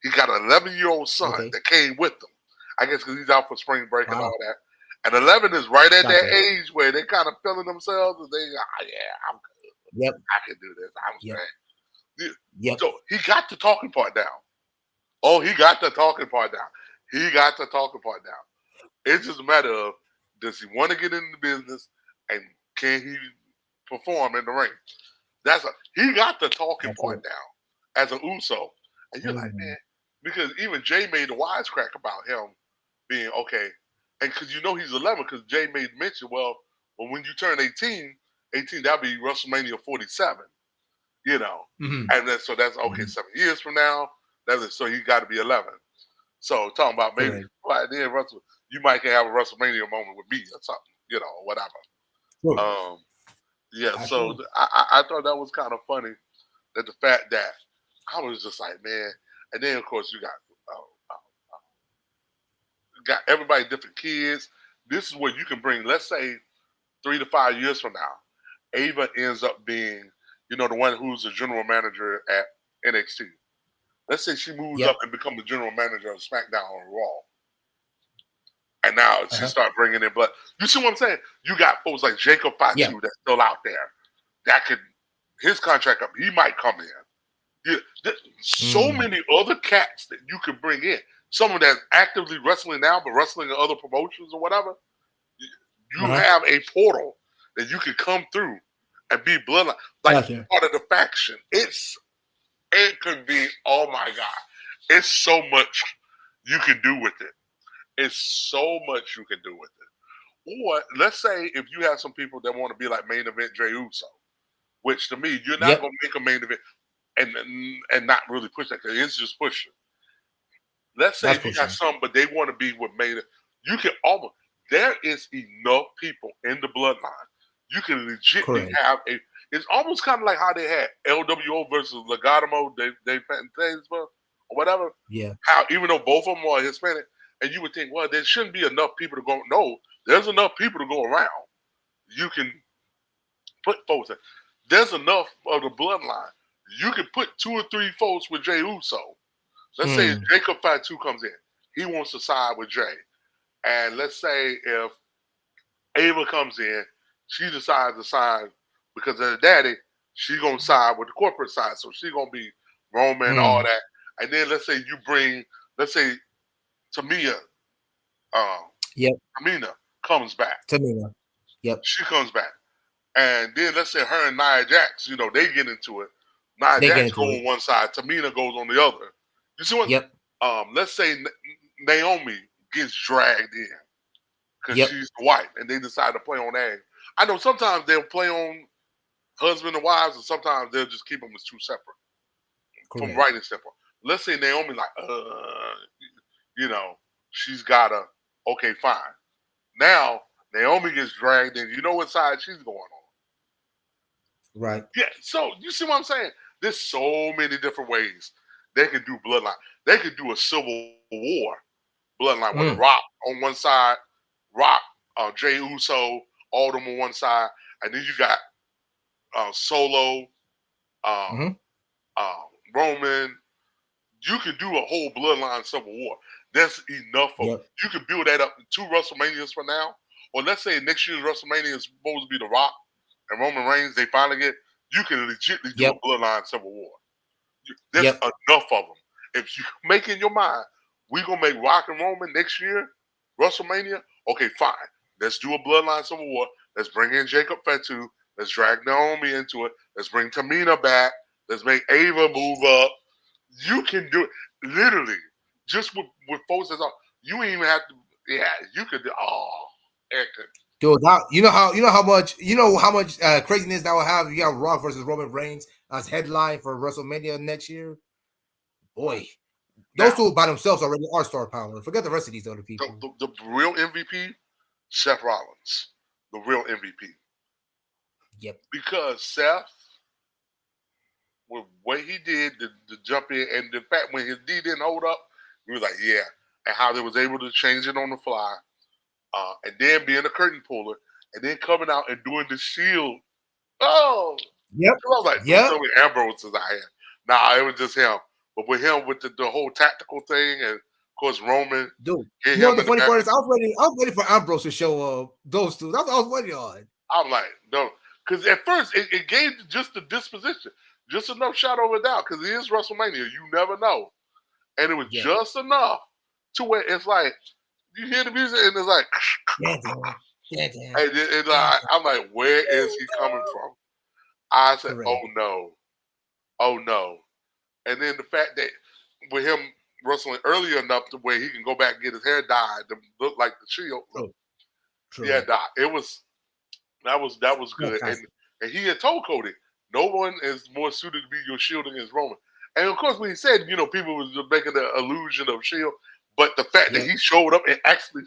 He got an 11-year-old son Okay. that came with him. I guess because he's out for spring break and Wow. all that. And 11 is right at that Gotcha. age where they kind of feeling themselves and they, yeah, Yep. I can do this. I'm Yep. straight. Yeah. Yep. So he got the talking part down. Oh, he got the talking part down. He got the talking part down. It's just a matter of does he want to get into the business and can he perform in the ring? He got the talking That's part it. down as an Uso. And you're like, Mm, man, because even Jay made a wisecrack about him being okay. And because you know he's 11, because Jay made mention, well, when you turn 18, that'll be WrestleMania 47, you know. mm-hmm. And then so that's okay, Mm-hmm. 7 years from now. So he got to be 11. So talking about maybe Correct. right then, you might can have a WrestleMania moment with me or something, you know, whatever. True. Um, yeah, so Absolutely. I thought that was kind of funny that the fact that I was just like, man, and then of course you got everybody different kids. This is where you can bring, let's say, 3 to 5 years from now, Ava ends up being, the one who's the general manager at NXT. Let's say she moves up Yep. and becomes the general manager of SmackDown or Raw, And now she Uh-huh. start bringing in blood. You see what I'm saying? You got folks like Jacob Yeah. Fatu that's still out there that could his contract up. He might come in. Yeah, there's so Mm. many other cats that you could bring in. Someone that's actively wrestling now, but wrestling in other promotions or whatever. You Uh-huh. have a portal that you can come through and be bloodline, like Gotcha. part of the faction. It could be. Oh my god, it's so much you can do with it. It's so much you can do with it. Or let's say if you have some people that want to be like main event Jey Uso, which to me you're not Yep. going to make a main event and not really push that because it's just pushing. Let's say That's if you got pushing. some, but they want to be with main. You can almost. There is enough people in the bloodline. You can legitimately Correct. have a. It's almost kind of like how they had LWO versus Legatimo, they or whatever. Yeah. How even though both of them are Hispanic, and you would think, well, there shouldn't be enough people to go. No, there's enough people to go around. You can put folks in. There's enough of the bloodline. You can put 2 or 3 folks with Jey Uso. Let's say Mm. Jacob Fatu comes in. He wants to side with Jay. And let's say if Ava comes in, she decides to side because of her daddy, she's going to side with the corporate side. So she's going to be Roman, all Mm. that. And then let's say you bring, let's say Tamia, um, Yep. Tamina comes back. Tamina. Yep. She comes back. And then let's say her and Nia Jax, they get into it. Nia They get Jax go into it. on one side, Tamina goes on the other. You see what? Yep. Let's say Naomi gets dragged in because Yep. she's white, and they decide to play on that. I know sometimes they'll play on husband and wives, and sometimes they'll just keep them as two separate from Correct. writing standpoint. Let's say Naomi like, you know, she's gotta. Okay, fine. Now Naomi gets dragged in. You know what side she's going on? Right. Yeah. So you see what I'm saying? There's so many different ways they could do bloodline. They could do a civil war bloodline with the Mm. Rock on one side, Rock, Jey Uso, all them on one side, and then you got Solo, um, Mm-hmm. Roman. You can do a whole bloodline civil war. There's enough of. Yep. You can build that up to 2 WrestleManias from now, or let's say next year's WrestleMania is supposed to be the Rock and Roman Reigns. They finally get. You can legitimately do Yep. a bloodline civil war. There's Yep. enough of them. If you make in your mind, we gonna make Rock and Roman next year, WrestleMania. Okay, fine. Let's do a bloodline civil war. Let's bring in Jacob Fatu. Let's drag Naomi into it. Let's bring Tamina back. Let's make Ava move up. You can do it literally just with folks that's all. You ain't even have to. Yeah, you could do. Oh, it could. Dude, how much craziness that will have. You have Rock versus Roman Reigns as headline for WrestleMania next year. Boy, those Now two by themselves already are star power. Forget the rest of these other the, people. the, the real MVP, Seth Rollins, the real MVP, Yep. because Seth with what he did to jump in, and the fact when his D didn't hold up, he was like, yeah, and how they was able to change it on the fly, and then being a curtain puller, and then coming out and doing the Shield. Oh, Yep. I was like, don't Yep. tell me Ambrose is out here. Nah, it was just him. But with him, with the whole tactical thing, and of course Roman Dude. hit You know him what the in the funny back. part is? I was waiting for Ambrose to show up. Those two. That's what I was waiting on. I'm like, no, because at first it gave just the disposition, just enough shot over doubt, because it is WrestleMania. You never know. And it was Yep. just enough to where it's like you hear the music and it's like, Yeah, damn. Yeah, damn. and Yeah, I'm like, where is he coming from? I said, oh correct. no, oh no, and then the fact that with him wrestling early enough to where he can go back and get his hair dyed to look like the Shield. Look, True. yeah, True. it was that was good, Fantastic. and he had told Cody, no one is more suited to be your Shield against Roman. And of course, when he said, people was making the illusion of Shield, but the fact that Yep. he showed up and actually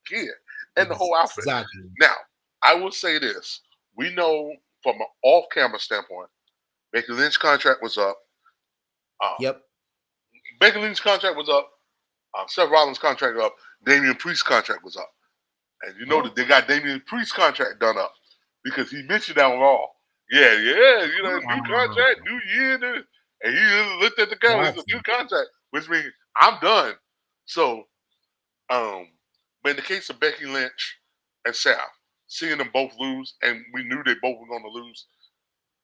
kid and the whole outfit. Exactly. Now, I will say this: we know from an off-camera standpoint, Becky Lynch's contract was up. Uh, Yep. Becky Lynch's contract was up. Seth Rollins' contract was up. Damian Priest's contract was up. And you know Oh. that they got Damian Priest's contract done up because he mentioned that on Raw. Yeah, new contract, new year. And he just looked at the calendar. It's a Gotcha. new contract, which means I'm done. So, um, But in the case of Becky Lynch and Seth, seeing them both lose, and we knew they both were going to lose,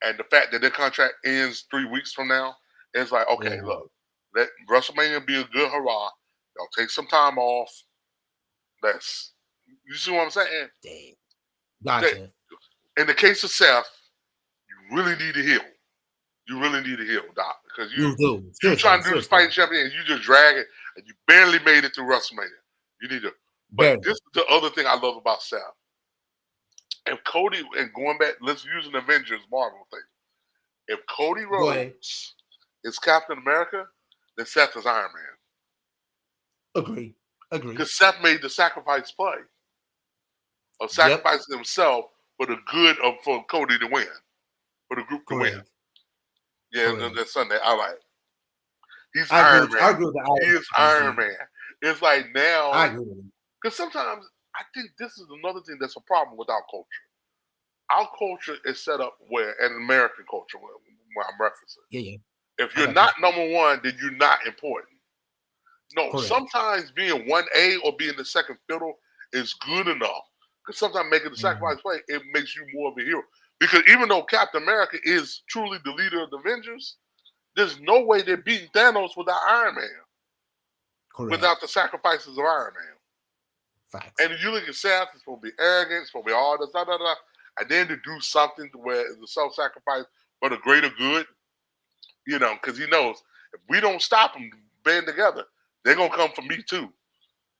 and the fact that their contract ends 3 weeks from now, it's like, okay, Oh, look, let WrestleMania be a good hurrah. Y'all take some time off. Let's, you see what I'm saying? dang. That Gotcha. in the case of Seth, you really need to heal. You really need to heal, Doc, because You do. you Seriously. trying to do this Seriously. fight champion and you just drag it and you barely made it through WrestleMania. You need to. But Barely. this is the other thing I love about Seth. If Cody, and going back, let's use an Avengers Marvel thing. If Cody Go ahead. Rhodes is Captain America, then Seth is Iron Man. Agree. Agree. Because Seth made the sacrifice play of Yep. sacrificing himself for the good of for Cody to win, for the group to win. Correct. Yeah, and Correct. that Sunday, I like. He's I agree Iron with you. I Man. agree with the He is Iron Iron Man. Man. It's like I now, agree with you. because sometimes I think this is another thing that's a problem with our culture. Our culture is set up where, an American culture, where I'm referencing, Yeah, yeah. if I you're got you. not number one, then you're not important. No, Correct. sometimes being 1A or being the second fiddle is good enough. Because sometimes making the Mhm. sacrifice play, it makes you more of a hero. Because even though Captain America is truly the leader of the Avengers, there's no way they're beating Thanos without Iron Man, without Correct. the sacrifices of Iron Man. Facts. And if you look at Seth, it's supposed to be arrogant, it's supposed to be all this, da, da, da. And then to do something to where it's a self sacrifice for the greater good, because he knows if we don't stop them, band together, they're going to come for me too.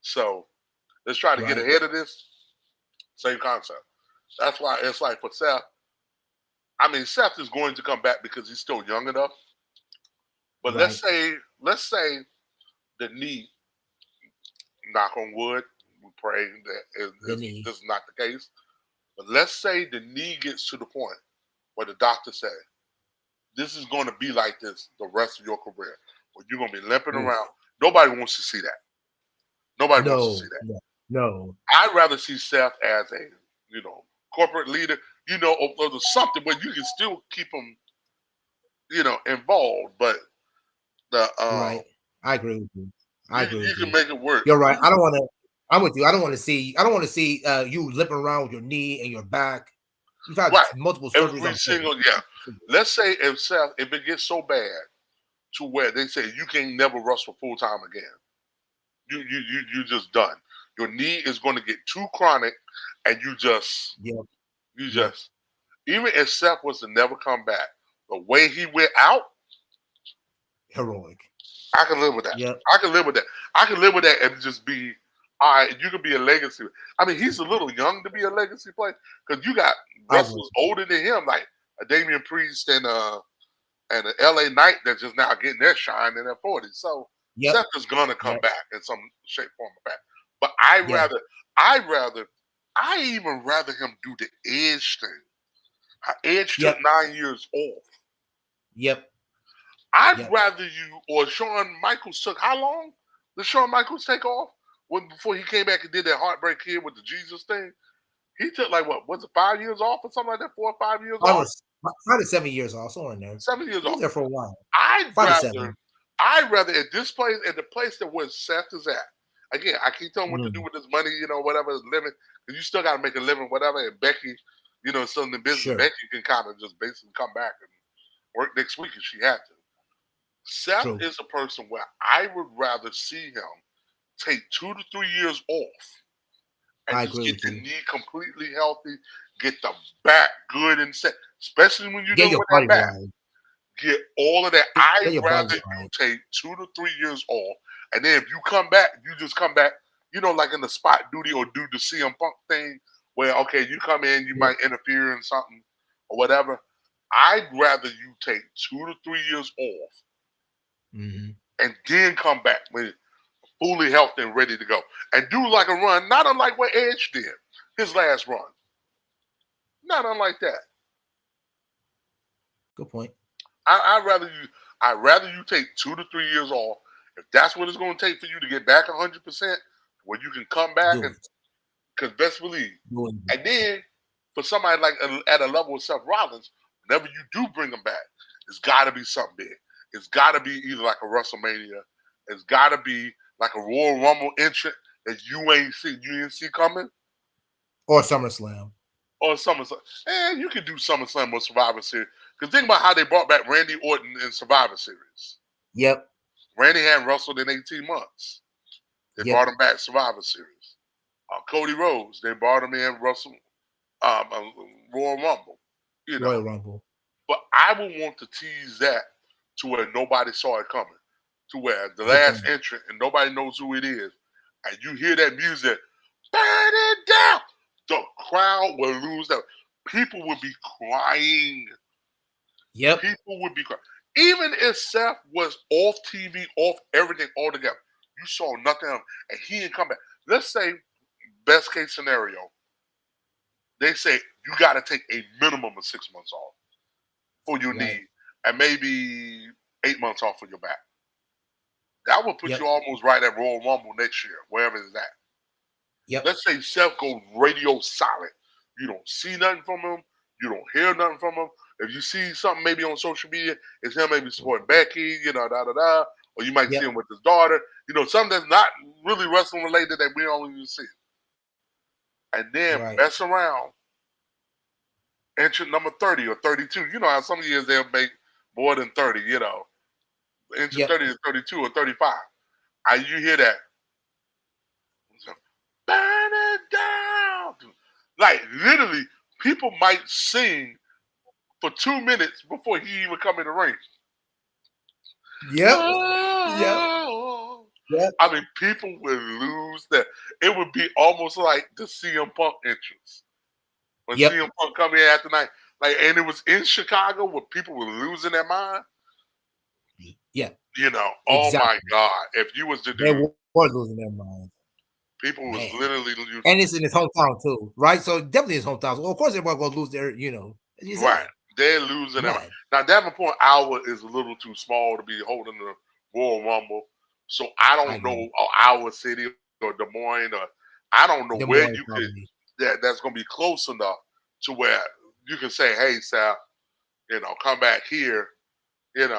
So let's try to get Right. ahead of this. Same concept. That's why it's like for Seth, I mean, Seth is going to come back because he's still young enough. But Right. let's say the knee, knock on wood, we pray that The knee. this is not the case. But let's say the knee gets to the point where the doctor said, this is going to be like this the rest of your career, where you're going to be limping Oof. around. Nobody wants to see that. Nobody wants to see No. that. No. No. I'd rather see Seth as a, corporate leader, or something where you can still keep him, involved, but the Right. I agree with you. I agree you with can you. make it work. You're right. I don't want to. I'm with you. I don't want to see. I don't want to see you limping around with your knee and your back. You've had Right. multiple surgeries Every on both. single, yeah. Let's say if Seth, if it gets so bad to where they say you can never wrestle full time again, you just done. Your knee is going to get too chronic, and Yep. you Yep. just even if Seth was to never come back, the way he went out, Heroic. I can live with that. Yep. I can live with that. I can live with that and just be all right. You could be a legacy. I mean, he's a little young to be a legacy player because you got I agree. wrestlers older than him, like a Damian Priest and an LA Knight that's just now getting their shine in their 40s. So Yep. Seth is gonna come Yep. back in some shape, form, or fashion. But Yeah. I even rather him do the Edge thing. How Edge took Yep. 9 years off. Yep. I'd Yep. rather you or Shawn Michaels took how long? Did Shawn Michaels take off before he came back and did that Heartbreak Kid with the Jesus thing? He took like what was it 5 years off or something like that? 4 or 5 years I off? was 5 to 7 years off, somewhere in there. 7 years He was off. there for a while. I'd 5 to 7. rather, I'd rather at this place, at the place that where Seth is at. Again, I can't tell him what to do Mm, with his money, whatever his living, because you still got to make a living, whatever. And Becky, still in the business. sure. Becky can kind of just basically come back and work next week if she had to. Seth True. is a person where I would rather see him take 2 to 3 years off and I just agree get with the you. knee completely healthy, get the back good and set, especially when you're Get dealing your with that body back. right. Get all of that. Get I'd your body rather you right. take 2 to 3 years off, and then if you come back, you just come back, like in the spot duty or do the CM Punk thing, where okay, you come in, you Yep. might interfere in something or whatever. I'd rather you take 2 to 3 years off Hmm. and then come back when fully healthy and ready to go, and do like a run, not unlike what Edge did his last run, not unlike that. Good point. I'd rather you take 2 to 3 years off if that's what it's going to take for you to get back 100%, where you can come back Do and it. because best believe, Do it. and then for somebody like at a level of Seth Rollins, whenever you do bring him back, it's got to be something big. It's got to be either like a WrestleMania, it's got to be like a Royal Rumble entrant. that you didn't see coming, Or SummerSlam. or SummerSlam. And you could do SummerSlam or Survivor Series. Because think about how they brought back Randy Orton in Survivor Series. Yep. Randy hadn't wrestled in 18 months. They Yep. brought him back Survivor Series. Cody Rhodes, they brought him in Russell Royal Rumble. You know. Royal Rumble. But I would want to tease that to where nobody saw it coming. To where the Good last point. entrant and nobody knows who it is. And you hear that music, burn it down. The crowd will lose that. People would be crying. Yep. People would be crying. Even if Seth was off TV, off everything altogether, you saw nothing of him, and he didn't come back. Let's say, best case scenario, they say you got to take a minimum of 6 months off for your knee, and maybe 8 months off for your back. That would put you almost right at Royal Rumble next year, wherever it's at. Yep. Let's say Seth goes radio silent. You don't see nothing from him. You don't hear nothing from him. If you see something maybe on social media, it's him maybe supporting Becky, da-da-da. Or you might see him with his daughter. Something that's not really wrestling related that we don't even see. And then mess around. Entrant number 30 or 32. You know how some years they'll make more than 30, Entrant 30 to 32 or 35. And you hear that. Burn it down. Like, literally, people might sing for 2 minutes before he even come in the ring. Yep. I mean, people would lose that. It would be almost like the CM Punk entrance. When CM Punk come in after night. And it was in Chicago where people were losing their mind. Yeah. Oh my God. If you was to do, they were losing their minds. People was literally losing. And it's in his hometown too, right? So definitely his hometown. So of course everybody gonna lose their, Right. They're losing their mind. Now Davenport Iowa is a little too small to be holding the Royal Rumble. So I don't know Iowa City or Des Moines, or I don't know where you could that's gonna be close enough to where you can say, hey Sal, come back here, and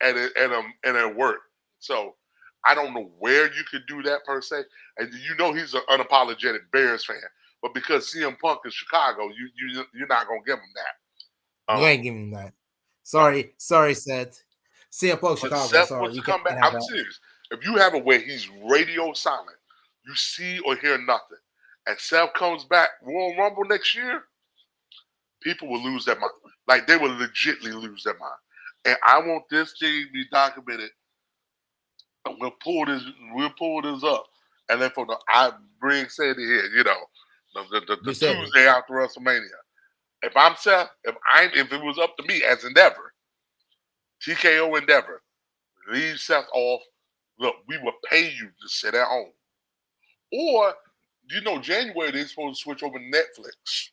it work. So I don't know where you could do that per se. And he's an unapologetic Bears fan. But because CM Punk is Chicago, you're not gonna give him that. You ain't giving him that. Sorry, Seth. CM Punk Chicago. Seth Sorry, wants you to come back. I'm serious. If you have a way he's radio silent, you see or hear nothing, and Seth comes back Royal Rumble next year, people will lose their mind. Like they will legitly lose their mind. And I want this thing to be documented. We'll pull this up, and then I bring Sandy here. The Tuesday after WrestleMania. If I'm Seth, if it was up to me as Endeavor, TKO Endeavor, leave Seth off. Look, we will pay you to sit at home. Or, January they're supposed to switch over to Netflix.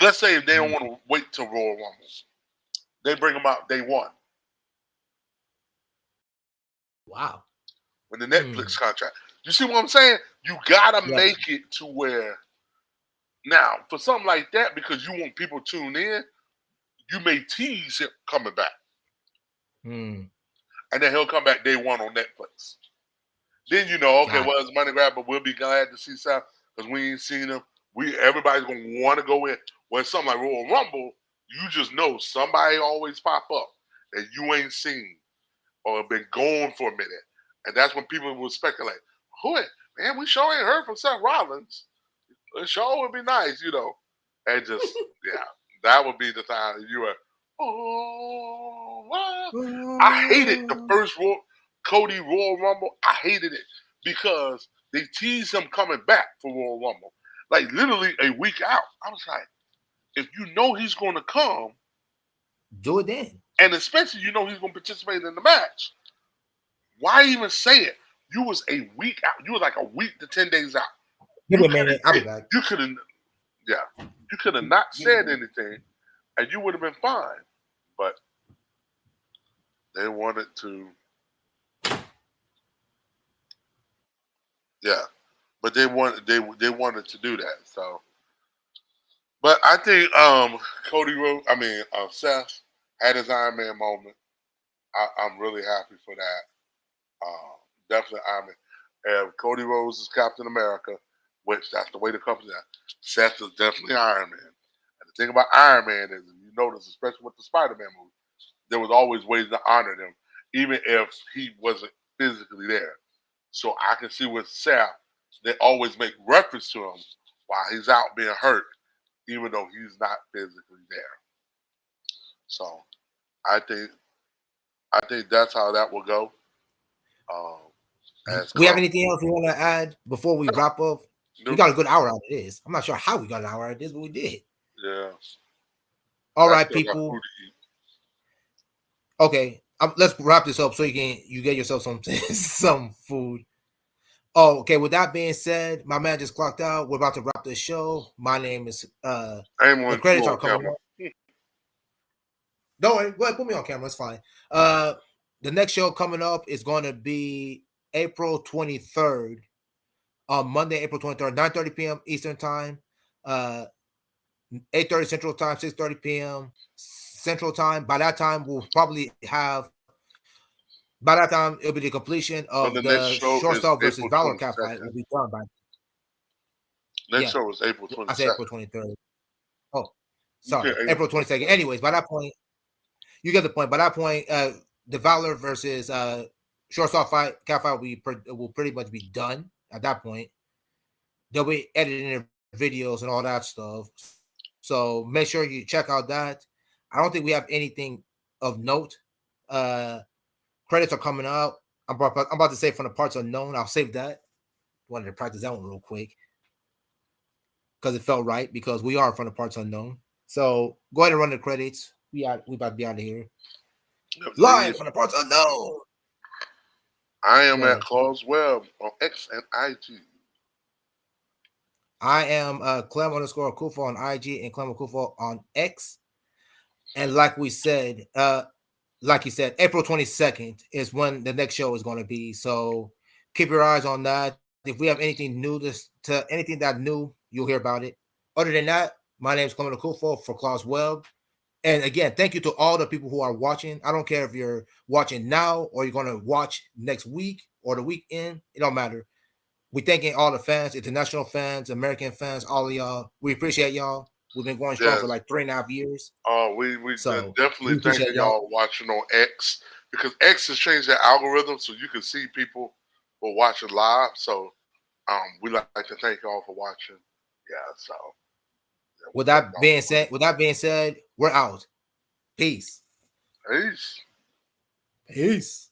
Let's say if they don't want to wait till Royal Rumble, they bring them out day one. Wow. When the Netflix contract. You see what I'm saying? You gotta make it to where now for something like that, because you want people to tune in, you may tease him coming back. And then he'll come back day one on Netflix. Then okay, well it's money grab, but we'll be glad to see Sal because we ain't seen him. Everybody's gonna want to go in. When something like Royal Rumble, you just know somebody always pop up that you ain't seen or been gone for a minute. And that's when people will speculate, man, we sure ain't heard from Seth Rollins. It sure would be nice, And just, that would be the time you were, I hated the first Cody Royal Rumble. I hated it because they teased him coming back for Royal Rumble. Like literally a week out. I was like, if you know he's going to come, do it then. And especially he's going to participate in the match. Why even say it? You was a week out. You were like a week to 10 days out. Give me a minute. I'll be back. You could have, you could have not said anything, and you would have been fine. But they wanted to, But they wanted to do that. So, but I think Seth had his Iron Man moment. I'm really happy for that. Definitely Iron Man. And Cody Rhodes is Captain America, which that's the way the company's at. Seth is definitely Iron Man. And the thing about Iron Man is, you notice, especially with the Spider-Man movie, there was always ways to honor them, even if he wasn't physically there. So I can see with Seth, they always make reference to him while he's out being hurt, even though he's not physically there. So I think that's how that will go. Um, as We have Clem, anything else we want to add before we no, wrap up? We no, got a good hour out of this. I'm not sure how we got an hour out of this, but we did. yeah, All I right, still got food people. to eat. Okay, let's wrap this up so you get yourself some some food. Oh, okay. With that being said, my man just clocked out. We're about to wrap this show. My name is I ain't the want you credits are on coming camera. up. Don't worry, go ahead, put me on camera. It's fine. Uh, the next show coming up is going to be April 23rd, on Monday, April 23rd, 9:30 p.m. Eastern time, uh, 8:30 Central time, 6:30 p.m. Central time. By that time, we'll probably have. By that time, it'll be the completion But of the next the show is shortstop versus April Valor twenty Cat fight. second. Will be done by Next yeah. show is April I twenty say April second. 23rd. Oh, You said sorry, April April twenty 22nd. second. Anyways, by that point, you get the point. By that point, the Valor versus shortstop fight, cat fight will pretty much be done at that point. They'll be editing their videos and all that stuff. So make sure you check out that. I don't think we have anything of note. Uh, Credits are coming out. I'm about to say from the parts unknown. I'll save that. Wanted to practice that one real quick because it felt right because we are from the parts unknown. So go ahead and run the credits. We about to be out of here. Me, Live from the parts unknown. I Go am at ahead. Claus Webb on X and IG. I am Clem underscore Kufo on IG and Clem Kufo on X. And like you said, April 22nd is when the next show is going to be. So keep your eyes on that. If we have anything new to anything that new, you'll hear about it. Other than that, my name is Clement Kufo for Klaus Webb. And again, thank you to all the people who are watching. I don't care if you're watching now or you're going to watch next week or the weekend. It don't matter. We thanking all the fans, international fans, American fans, all of y'all. We appreciate y'all. We've been going strong for Yes. like 3.5 years. We So definitely we appreciate thanking y'all. y'all watching on X because X has changed their algorithm so you can see people who are watching live. So we like to thank y'all for watching. Yeah, so yeah, we thank y'all for With that being said, we're out. Peace. watching. Peace. Peace.